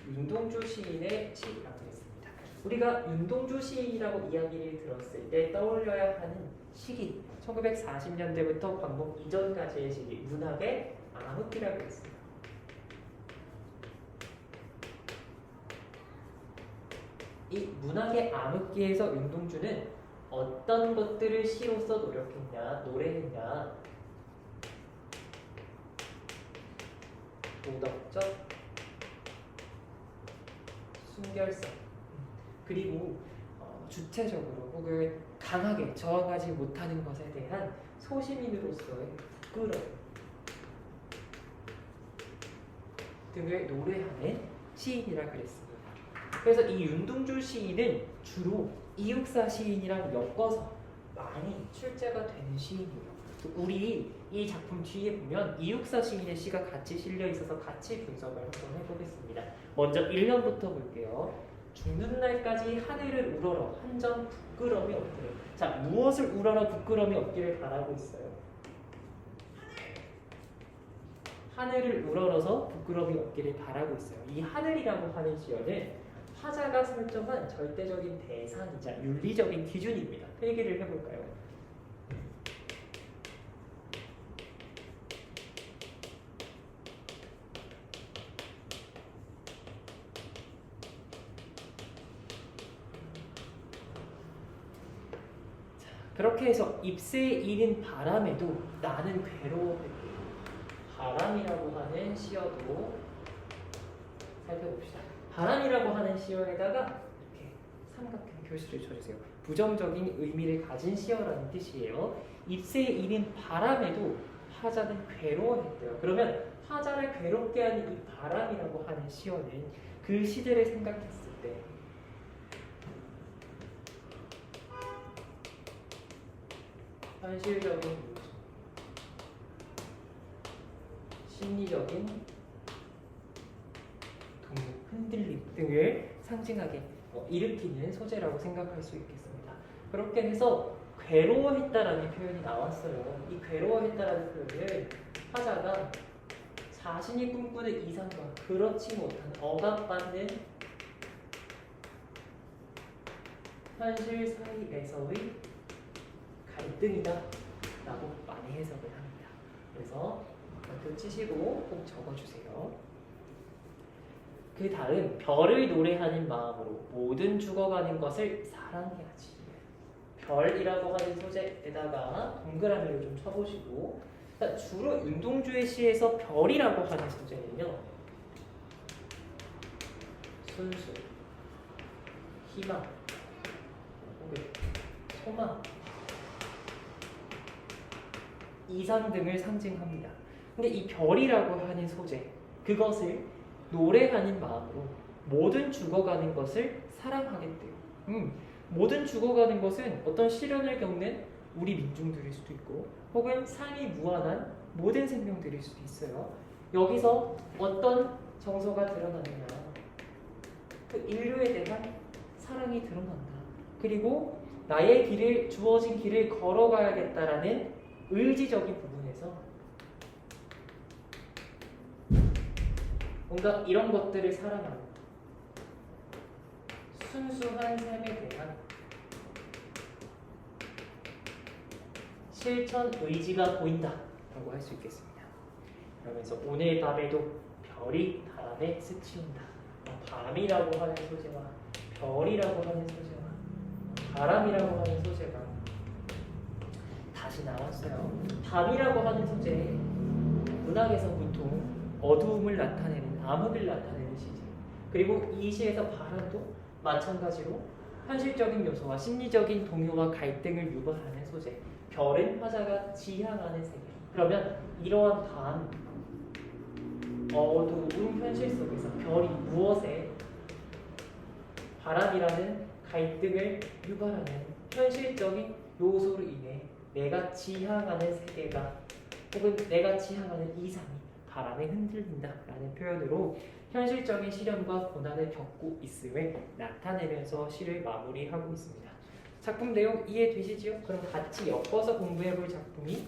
윤동주 시인의 시라고 했습니다. 우리가 윤동주 시인이라고 이야기를 들었을 때 떠올려야 하는 시기 1940년대부터 광복 이전까지의 시기 문학의 암흑기라고 했습니다. 이 문학의 암흑기에서 윤동주는 어떤 것들을 시로서 노력했냐, 노래했냐, 도덕적 순결성 그리고 주체적으로 혹은 강하게 저항하지 못하는 것에 대한 소시민으로서의 부끄러움 등을 노래하는 시인이라 그랬습니다. 그래서 이 윤동주 시인은 주로 이육사 시인이랑 엮어서 많이 출제가 되는 시인이에요. 우리 이 작품 뒤에 보면 이육사 시인의 시가 같이 실려 있어서 같이 분석을 한번 해보겠습니다. 먼저 1년부터 볼게요. 죽는 날까지 하늘을 우러러 한 점 부끄러움이 없기를. 자, 무엇을 우러러 부끄러움이 없기를 바라고 있어요? 하늘을 우러러서 부끄러움이 없기를 바라고 있어요. 이 하늘이라고 하는 지어는 화자가 설정한 절대적인 대상이자 윤리적인 기준입니다. 필기를 해볼까요? 그렇게 해서 잎새에 이는 바람에도 나는 괴로워했고 바람이라고 하는 시어도 살펴봅시다. 바람이라고 하는 시어에다가 이렇게 삼각형 표시를 쳐주세요. 부정적인 의미를 가진 시어라는 뜻이에요. 잎새에 이는 바람에도 화자는 괴로워했대요. 그러면 화자를 괴롭게 하는 이 바람이라고 하는 시어는 그 시대를 생각했을 때 현실적인 요소, 심리적인 동요, 흔들림 등을 상징하게 일으키는 소재라고 생각할 수 있겠습니다. 그렇게 해서 괴로워했다라는 표현이 나왔어요. 이 괴로워했다라는 표현을 화자가 자신이 꿈꾸는 이상과 그렇지 못한 억압받는 현실 사이에서의 갈등이다 라고 많이 해석을 합니다. 그래서 그 치시고 꼭 적어주세요. 그 다음 별을 노래하는 마음으로 모든 죽어가는 것을 사랑해야지. 별이라고 하는 소재에다가 동그라미를 좀 쳐보시고, 주로 윤동주의 시에서 별이라고 하는 소재는요, 순수, 희망, 혹은 소망, 이상 등을 상징합니다. 근데 이 별이라고 하는 소재, 그것을 노래하는 마음으로 모든 죽어가는 것을 사랑하겠대요. 모든 죽어가는 것은 어떤 시련을 겪는 우리 민중들일 수도 있고 혹은 삶이 무한한 모든 생명들일 수도 있어요. 여기서 어떤 정서가 드러나느냐, 그 인류에 대한 사랑이 드러난다. 그리고 나의 길을, 주어진 길을 걸어가야겠다라는 의지적인 부분에서 뭔가 이런 것들을 사랑하는 순수한 삶에 대한 실천 의지가 보인다 라고 할 수 있겠습니다. 그러면서 오늘 밤에도 별이 바람에 스치운다. 밤이라고 하는 소재와 별이라고 하는 소재와 바람이라고 하는 소재가 다시 나왔어요. 밤이라고 하는 소재, 문학에서 보통 어두움을 나타내는, 암흑을 나타내는 시제. 그리고 이 시에서 바람도 마찬가지로 현실적인 요소와 심리적인 동요와 갈등을 유발하는 소재. 별은 화자가 지향하는 세계. 그러면 이러한 밤, 어두운 현실 속에서 별이 무엇에 바람이라는 갈등을 유발하는 현실적인 요소로 인해 내가 지향하는 세계가 혹은 내가 지향하는 이상이 바람에 흔들린다라는 표현으로 현실적인 시련과 고난을 겪고 있음을 나타내면서 시를 마무리하고 있습니다. 작품 내용 이해되시지요? 그럼 같이 엮어서 공부해볼 작품이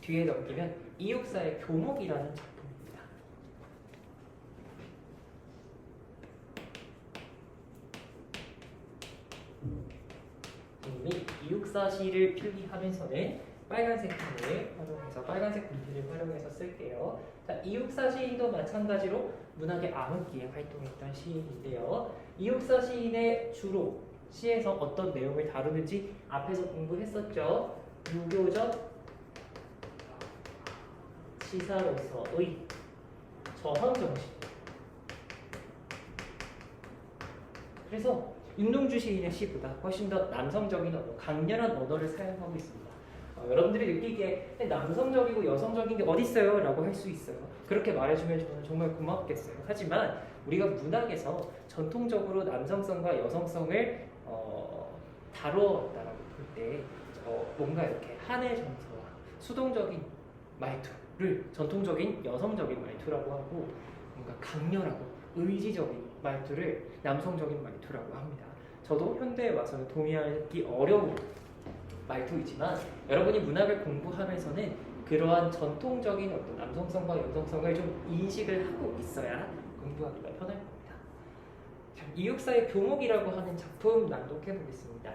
뒤에 넘기면 이육사의 교목이라는 작품입니다. 이미 이육사 시를 필기하면서는 빨간색 펜을 활용해서, 빨간색 문지를 활용해서 쓸게요. 자, 이육사 시인도 마찬가지로 문학의 암흑기에 활동했던 시인인데요. 이육사 시인의 주로 시에서 어떤 내용을 다루는지 앞에서 공부했었죠. 유교적 시사로서의 저항정신. 그래서 윤동주 시인의 시보다 훨씬 더 남성적인 언어, 강렬한 언어를 사용하고 있습니다. 여러분들이 느끼기에 남성적이고 여성적인 게 어디 있어요? 라고 할 수 있어요. 그렇게 말해주면 저는 정말 고맙겠어요. 하지만 우리가 문학에서 전통적으로 남성성과 여성성을 다루었다라고 볼 때 뭔가 이렇게 한의 정서와 수동적인 말투를 전통적인 여성적인 말투라고 하고 뭔가 강렬하고 의지적인 말투를 남성적인 말투라고 합니다. 저도 현대에 와서는 동의하기 어려운 말투이지만 여러분이 문학을 공부하면서는 그러한 전통적인 어떤 남성성과 여성성을 좀 인식을 하고 있어야 공부하기가 편할 겁니다. 이육사의 교목이라고 하는 작품 낭독해 보겠습니다.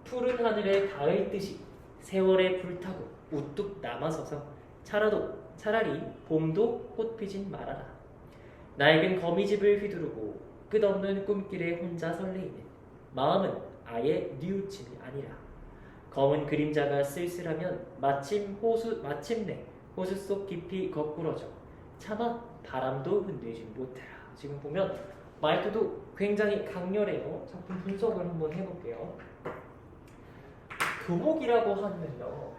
푸른 하늘에 닿을 듯이 세월에 불타고 우뚝 남아서서 차라리 봄도 꽃 피진 말아라. 낡은 거미집을 휘두르고 끝없는 꿈길에 혼자 설레이는 마음은 아예 뉘우침이 아니라 검은 그림자가 쓸쓸하면 마침내 호수 속 깊이 거꾸러져 차마 바람도 흔들지 못해라. 지금 보면 말투도 굉장히 강렬해요. 작품 분석을 한번 해볼게요. 교목이라고 하면요,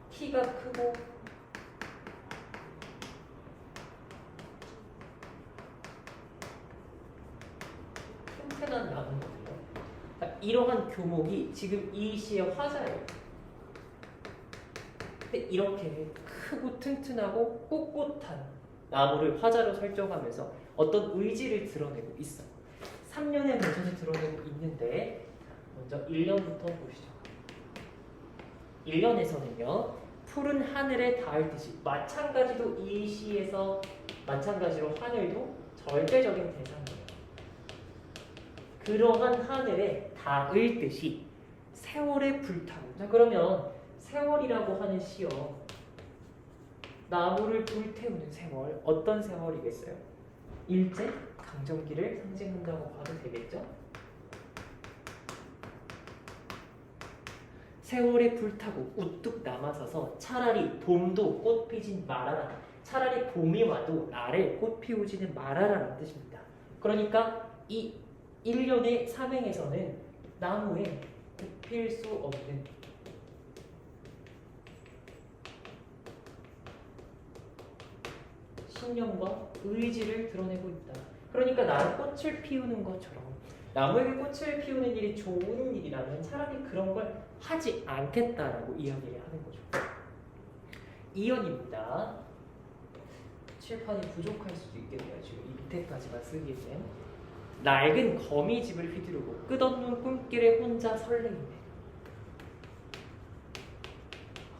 키가 크고 튼튼한 나무거든요. 이러한 교목이 지금 이 시의 화자예요. 근데 이렇게 크고 튼튼하고 꼿꼿한 나무를 화자로 설정하면서 어떤 의지를 드러내고 있어요. 3년의 모습을 드러내고 있는데 먼저 1년부터 보시죠. 1년에서는요. 푸른 하늘에 닿을 듯이 마찬가지로 이 시에서 마찬가지로 하늘도 절대적인 대상이에요. 그러한 하늘에 닿을 듯이 세월에 불타고. 자, 그러면 세월이라고 하는 시요. 나무를 불태우는 세월. 어떤 세월이겠어요? 일제 강점기를 상징한다고 봐도 되겠죠? 세월에 불타고 우뚝 남아서서 차라리 봄도 꽃 피진 말아라. 차라리 봄이 와도 나를 꽃 피우지는 말아라라는 뜻입니다. 그러니까 이 1년의 삼행에서는 나무에 굽힐 수 없는 신념과 의지를 드러내고 있다. 그러니까 나는 꽃을 피우는 것처럼 나무에게 꽃을 피우는 일이 좋은 일이라면 차라리 그런 걸 하지 않겠다라고 이야기를 하는 거죠. 2연입니다. 칠판이 부족할 수도 있겠네요. 지금 이 밑에까지만 쓰기에는. 낡은 거미집을 휘두르고 끝없는 꿈길에 혼자 설레이네.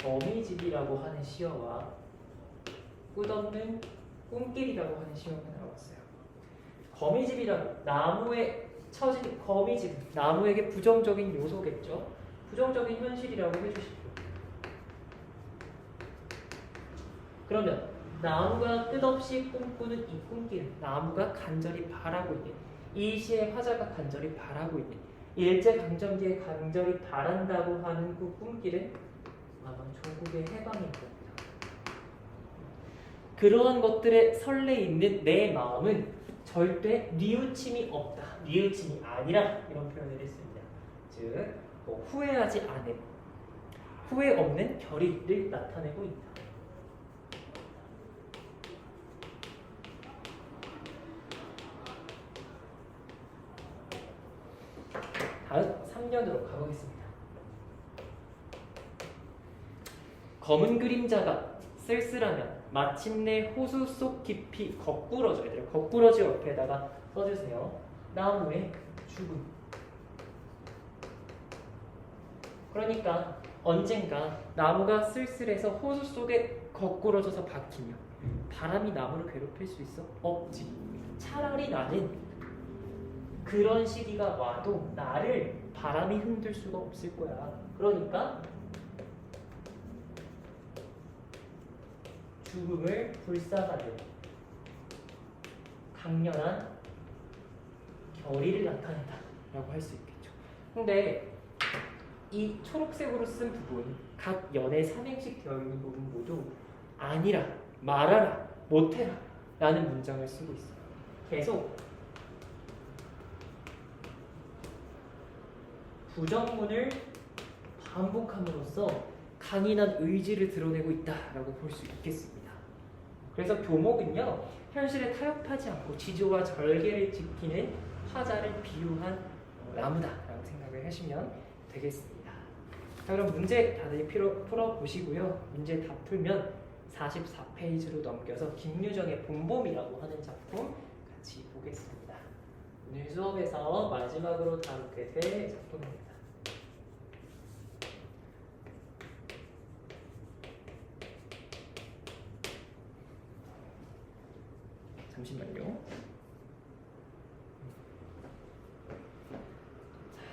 거미집이라고 하는 시어와 끝없는 꿈길이라고 하는 시어가 나왔어요. 거미집이라고 나무에 처진 거미집, 나무에게 부정적인 요소겠죠. 부정적인 현실이라고 해주십시오. 그러면 나무가 끝없이 꿈꾸는 이 꿈길, 나무가 간절히 바라고 있는 이 시의 화자가 간절히 바라고 있는 일제강점기에 간절히 바란다고 하는 그 꿈길은 아마 조국의 해방인 겁니다. 그러한 것들에 설레 있는 내 마음은 절대 뉘우침이 없다. 뉘우침이 아니라 이런 표현을 했습니다. 즉 후회하지 않음, 후회 없는 결의를 나타내고 있다. 다음 3년으로 가보겠습니다. 검은 그림자가 쓸쓸하면 마침내 호수 속 깊이 거꾸러져. 얘들아, 거꾸러져 옆에다가 써주세요. 나무의 죽음. 그러니까 언젠가 나무가 쓸쓸해서 호수 속에 거꾸러져서 박히며 바람이 나무를 괴롭힐 수 있어? 없지. 차라리 나는 그런 시기가 와도 나를 바람이 흔들 수가 없을 거야. 그러니까 죽음을 불사하는 강렬한 결의를 나타낸다 라고 할 수 있겠죠. 근데 이 초록색으로 쓴 부분, 각 연의 삼행식 되어 있는 부분 모두 아니라, 말하라, 못해라 라는 문장을 쓰고 있어요. 계속 부정문을 반복함으로써 강인한 의지를 드러내고 있다라고 볼 수 있겠습니다. 그래서 교목은요, 현실에 타협하지 않고 지조와 절개를 지키는 화자를 비유한 나무다라고 생각을 하시면 되겠습니다. 자, 그럼 문제 다들 풀어보시고요. 문제 다 풀면 44페이지로 넘겨서 김유정의 봄봄이라고 하는 작품 같이 보겠습니다. 오늘 수업에서 마지막으로 다루게 될 작품입니다. 잠시만요.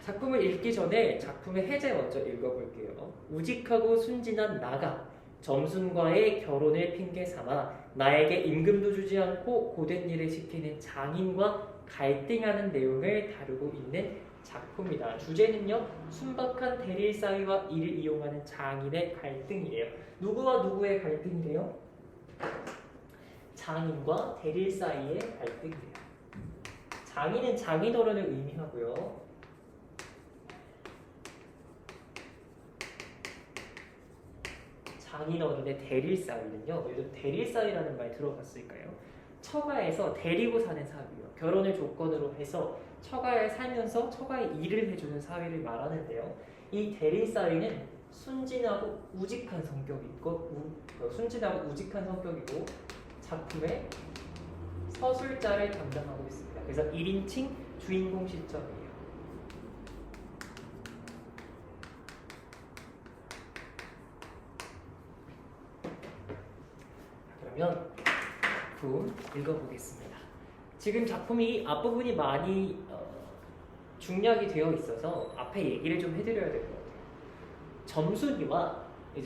작품을 읽기 전에 작품의 해제 먼저 읽어볼게요. 우직하고 순진한 나가 점순과의 결혼을 핑계 삼아 나에게 임금도 주지 않고 고된 일을 시키는 장인과 갈등하는 내용을 다루고 있는 작품이다. 주제는요, 순박한 대릴 사이와 이를 이용하는 장인의 갈등이래요. 누구와 누구의 갈등이래요? 장인과 대릴 사이의 갈등이래요. 장인은 장인어른을 의미하고요. 장인어른의 대릴사위는요, 요즘 대릴사위라는 말 들어봤을까요? 처가에서 데리고 사는 사위요. 결혼을 조건으로 해서 처가에 살면서 처가에 일을 해주는 사위를 말하는데요. 이 대릴사위는 순진하고 우직한 성격이고, 작품의 서술자를 담당하고 있습니다. 그래서 1인칭 주인공 시점이에요. 그러면 작품 읽어보겠습니다. 지금 작품이 앞부분이 많이 중략이 되어 있어서 앞에 얘기를 좀 해드려야 될 것 같아요.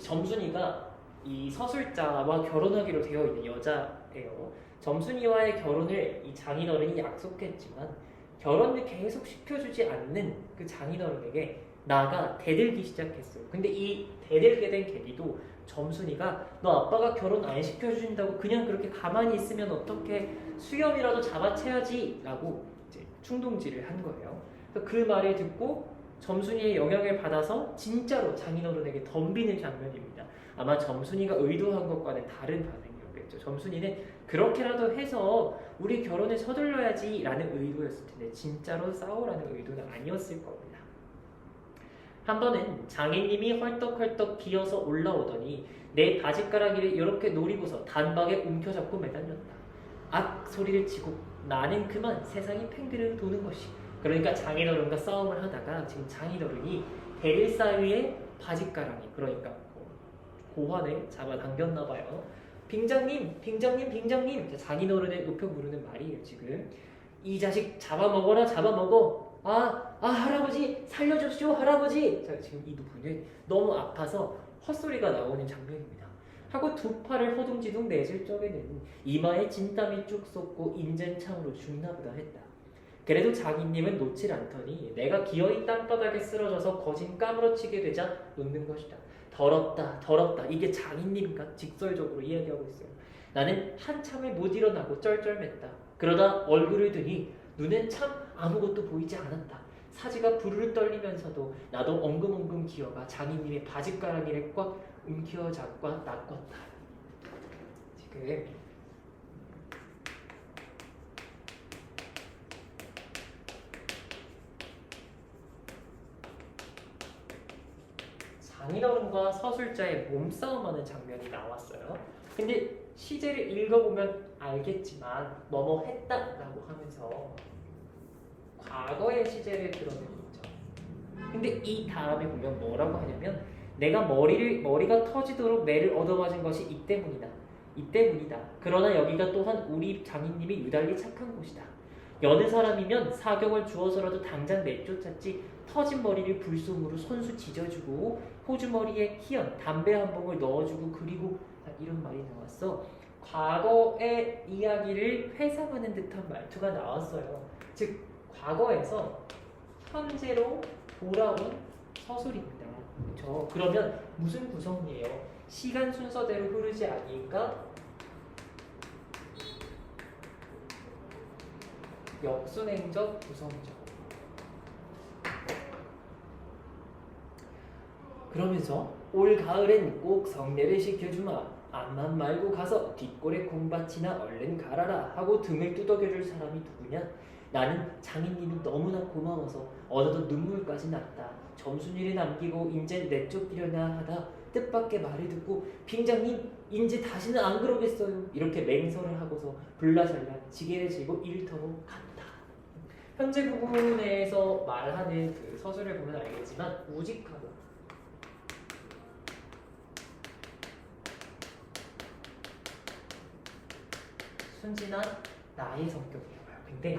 점순이가 이 서술자와 결혼하기로 되어 있는 여자예요. 점순이와의 결혼을 이 장인어른이 약속했지만 결혼을 계속 시켜주지 않는 그 장인어른에게 나가 대들기 시작했어요. 근데 이 대들게 된 계기도 점순이가 너 아빠가 결혼 안 시켜준다고 그냥 그렇게 가만히 있으면 어떻게 수염이라도 잡아채야지 라고 이제 충동질을 한 거예요. 그 말을 듣고 점순이의 영향을 받아서 진짜로 장인어른에게 덤비는 장면입니다. 아마 점순이가 의도한 것과는 다른 반응이었겠죠. 점순이는 그렇게라도 해서 우리 결혼을 서둘러야지 라는 의도였을 텐데 진짜로 싸우라는 의도는 아니었을 겁니다. 한 번은 장인님이 헐떡헐떡 기어서 올라오더니 내 바짓가랑이를 이렇게 노리고서 단박에 움켜잡고 매달렸다. 악 소리를 치고 나는 그만 세상이 팽드르 도는 것이. 그러니까 장인어른과 싸움을 하다가 지금 장인어른이 대릴사위의 바짓가랑이, 그러니까 고환을 잡아당겼나 봐요. 빙장님, 빙장님, 빙장님. 장인어른을 높여 부르는 말이에요. 지금 이 자식 잡아먹어라, 잡아먹어. 할아버지 살려주시오, 할아버지. 자, 지금 이 분은 너무 아파서 헛소리가 나오는 장면입니다. 하고 두 팔을 허둥지둥 내질 적에는 이마에 진땀이 쭉 솟고 인젠창으로 죽나보다 했다. 그래도 장인님은 놓질 않더니 내가 기어이 땅바닥에 쓰러져서 거진 까무러치게 되자 놓는 것이다. 더럽다, 더럽다. 이게 장인님과 직설적으로 이야기하고 있어요. 나는 한참을 못 일어나고 쩔쩔맸다. 그러다 얼굴을 드니 눈엔 참 아무것도 보이지 않았다. 사지가 부르르 떨리면서도 나도 엉금엉금 기어가 장인님의 바짓가랑이를 꽉 움켜잡고 낚았다. 지금 장인어른과 서술자의 몸싸움하는 장면이 나왔어요. 근데 시제를 읽어보면 알겠지만 뭐뭐 했다라고 하면서 과거의 시제를 드러내고 있죠. 근데 이 다음에 보면 뭐라고 하냐면 내가 머리가 터지도록 매를 얻어맞은 것이 이 때문이다. 그러나 여기가 또한 우리 장인님이 유달리 착한 곳이다. 여느 사람이면 사경을 주어서라도 당장 내쫓았지 터진 머리를 불솜으로 손수 지져주고 호주머니에 희연 담배 한 봉을 넣어주고 그리고 이런 말이 나왔어. 과거의 이야기를 회상하는 듯한 말투가 나왔어요. 즉 과거에서 현재로 돌아온 서술입니다. 그렇죠? 그러면 무슨 구성이에요? 시간 순서대로 흐르지 않으니까 역순행적 구성이죠. 그러면서 올 가을엔 꼭 성례를 시켜주마. 암만 말고 가서 뒷골에 콩밭이나 얼른 갈아라 하고 등을 두덕여줄 사람이 누구냐? 나는 장인님이 너무나 고마워서 어느덧 눈물까지 났다. 점순이를 남기고 인제 내쫓기려나 하다 뜻밖의 말을 듣고 빙장님 인제 다시는 안 그러겠어요. 이렇게 맹설을 하고서 불나살라 지게를 지고 일터로 갔다. 현재 부분에서 말하는 그 서술을 보면 알겠지만 우직하고 순진한 나의 성격이에요. 근데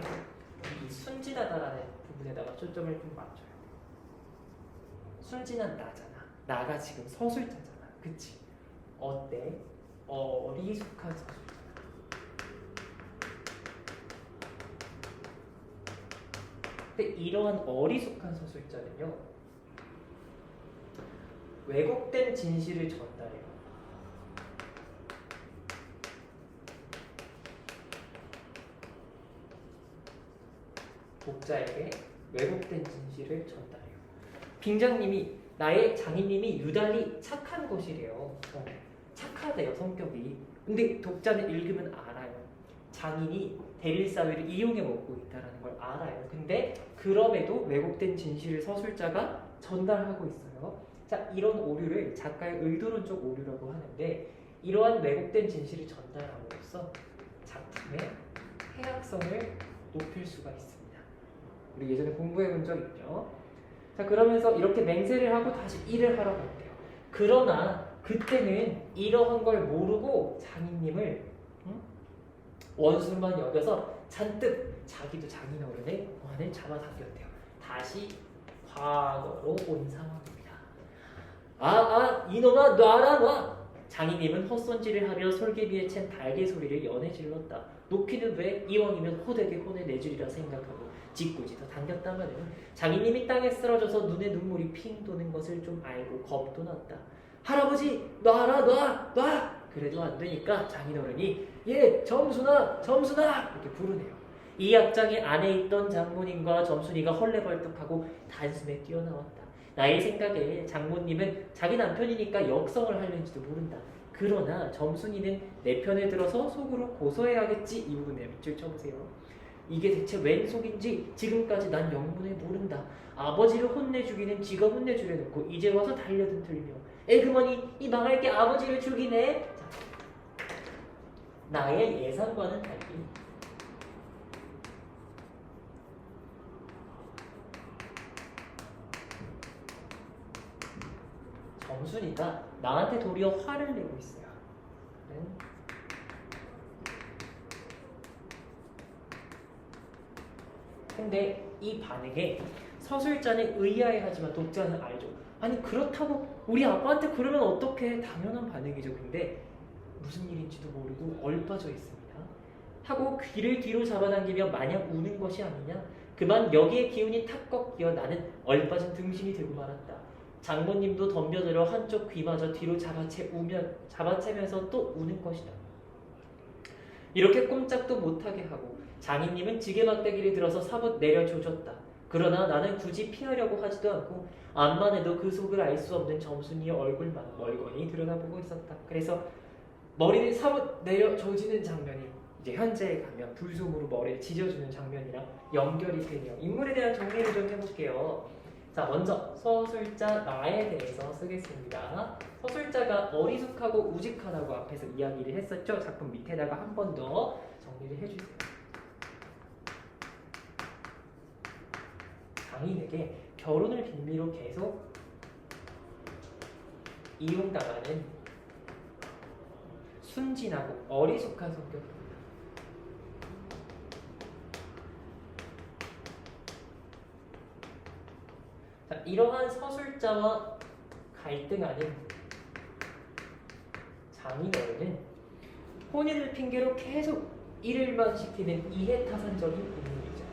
이 순진하다라는 부분에다가 초점을 좀 맞춰요. 순진한 나잖아. 나가 지금 서술자잖아. 그치? 어때? 어리숙한 서술자잖아. 근데 이러한 어리숙한 서술자는요, 왜곡된 진실을 전달해요. 독자에게 왜곡된 진실을 전달해요. 빙장님이 나의 장인님이 유달리 착한 것이래요. 착하대요 성격이. 근데 독자는 읽으면 알아요. 장인이 대릴사회를 이용해 먹고 있다는 걸 알아요. 근데 그럼에도 왜곡된 진실을 서술자가 전달하고 있어요. 자, 이런 오류를 작가의 의도론적 오류라고 하는데 이러한 왜곡된 진실을 전달함으로써 작품의 해학성을 높일 수가 있습니다. 우리 예전에 공부해 본 적 있죠? 자, 그러면서 이렇게 맹세를 하고 다시 일을 하러 갔대요. 그러나 그때는 이러한 걸 모르고 장인님을 원수만 여겨서 잔뜩 자기도 장인 어른의 원을 잡아당겼대요. 다시 과거로 온 상황입니다. 이놈아 놔라 놔! 장인님은 헛손질을 하며 솔개비에 챈 달개 소리를 연해 질렀다. 놓기는 왜 이왕이면 호되게 혼을 내주리라 생각하고 짓궂이 더 당겼다마는 장인님이 땅에 쓰러져서 눈에 눈물이 핑 도는 것을 좀 알고 겁도 났다. 할아버지 놔라 놔! 그래도 안 되니까 장인어른이 예 점순아 이렇게 부르네요. 이 악장의 안에 있던 장모님과 점순이가 헐레벌떡하고 단숨에 뛰어나왔다. 나의 생각에 장모님은 자기 남편이니까 역성을 하려는지도 모른다. 그러나 점순이는 내 편에 들어서 속으로 고소해야겠지. 이 부분에 밑줄 쳐보세요. 이게 대체 웬 속인지 지금까지 난 영문을 모른다. 아버지를 혼내주기는 지가 혼내주려놓고 이제 와서 달려든 들며 에그머니 이 망할 게 아버지를 죽이네. 자, 나의 예상과는 달리 점순이가 나한테 도리어 화를 내고 있어요. 근데 이 반응에 서술자는 의아해하지만 독자는 알죠. 아니 그렇다고 우리 아빠한테 그러면 어떡해. 당연한 반응이죠. 근데 무슨 일인지도 모르고 얼빠져 있습니다. 하고 귀를 뒤로 잡아당기며 마냥 우는 것이 아니냐. 그만 여기에 기운이 탁 꺾여 나는 얼빠진 등신이 되고 말았다. 장모님도 덤벼들어 한쪽 귀마저 뒤로 잡아채면서 또 우는 것이다. 이렇게 꼼짝도 못하게 하고 장인님은 지게 막대기를 들어서 사뭇 내려 조졌다. 그러나 나는 굳이 피하려고 하지도 않고 암만 해도 그 속을 알 수 없는 점순이의 얼굴만 멀거니 들여다보고 있었다. 그래서 머리를 사뭇 내려 조지는 장면이 이제 현재에 가면 불솜으로 머리를 지져주는 장면이랑 연결이 되네요. 인물에 대한 정리를 좀 해볼게요. 자, 먼저 서술자 나에 대해서 쓰겠습니다. 서술자가 어리숙하고 우직하다고 앞에서 이야기를 했었죠. 작품 밑에다가 한 번 더 정리를 해주세요. 장인에게 결혼을 빌미로 계속 이용당하는 순진하고 어리숙한 성격입니다. 자, 이러한 서술자와 갈등하는 장인어른은 혼인을 핑계로 계속 일을만 시키는 이해타산적인 인물이죠.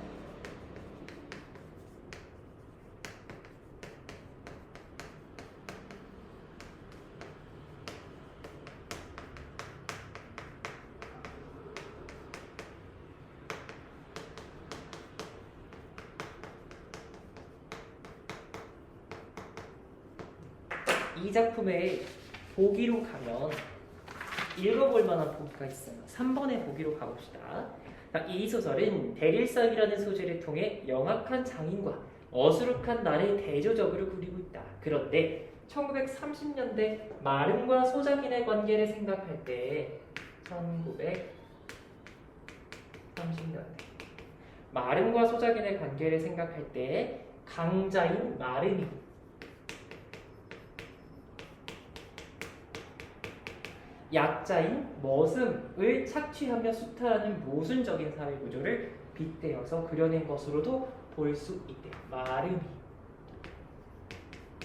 이 작품의 보기로 가면 읽어볼 만한 보기가 있어요. 3번의 보기로 가봅시다. 이 소설은 대릴상이라는 소재를 통해 영악한 장인과 어수룩한 날의 대조적으를 그리고 있다. 그런데 1930년대 마름과 소작인의 관계를 생각할 때 1930년대 마름과 소작인의 관계를 생각할 때 강자인 마름이 약자인 머슴을 착취하며 수탈하는 모순적인 사회 구조를 빗대어서 그려낸 것으로도 볼 수 있대요. 마름이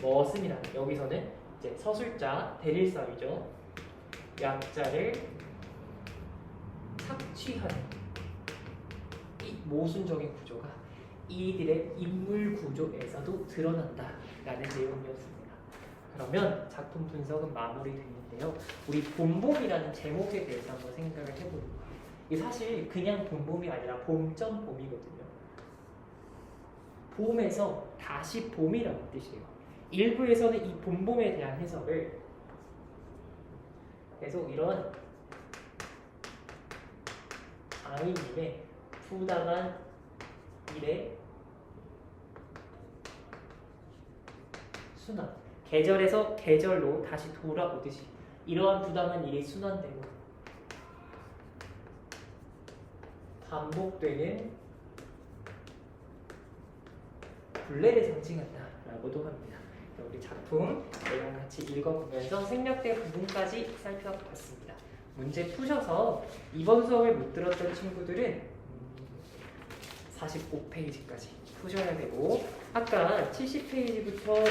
머슴이라는 여기서는 이제 서술자 대릴사위죠. 약자를 착취하는 이 모순적인 구조가 이들의 인물 구조에서도 드러난다라는 내용이었습니다. 그러면 작품 분석은 마무리되는데요. 우리 봄봄이라는 제목에 대해서 한번 생각을 해보는 거예요. 이게 사실 그냥 봄봄이 아니라 봄점봄이거든요. 봄에서 다시 봄이라는 뜻이에요. 일부에서는 이 봄봄에 대한 해석을 계속 이런 아이님의 부당한 일의 순환, 계절에서 계절로 다시 돌아오듯이 이러한 부당한 일이 순환되고 반복되는 굴레를 상징한다라고도 합니다. 우리 작품 내용 같이 읽어보면서 생략된 부분까지 살펴봤습니다. 문제 푸셔서 이번 수업을 못 들었던 친구들은 45페이지까지 푸셔야 되고 아까 70페이지부터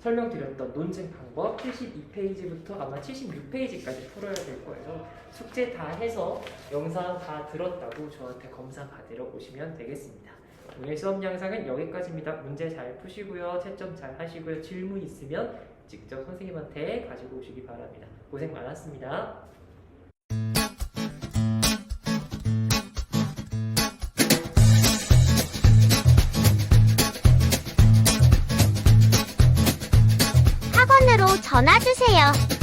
설명드렸던 논증 방법 72페이지부터 아마 76페이지까지 풀어야 될 거예요. 숙제 다 해서 영상 다 들었다고 저한테 검사 받으러 오시면 되겠습니다. 오늘 수업 영상은 여기까지입니다. 문제 잘 푸시고요. 채점 잘 하시고요. 질문 있으면 직접 선생님한테 가지고 오시기 바랍니다. 고생 많았습니다. 학원으로 전화 주세요.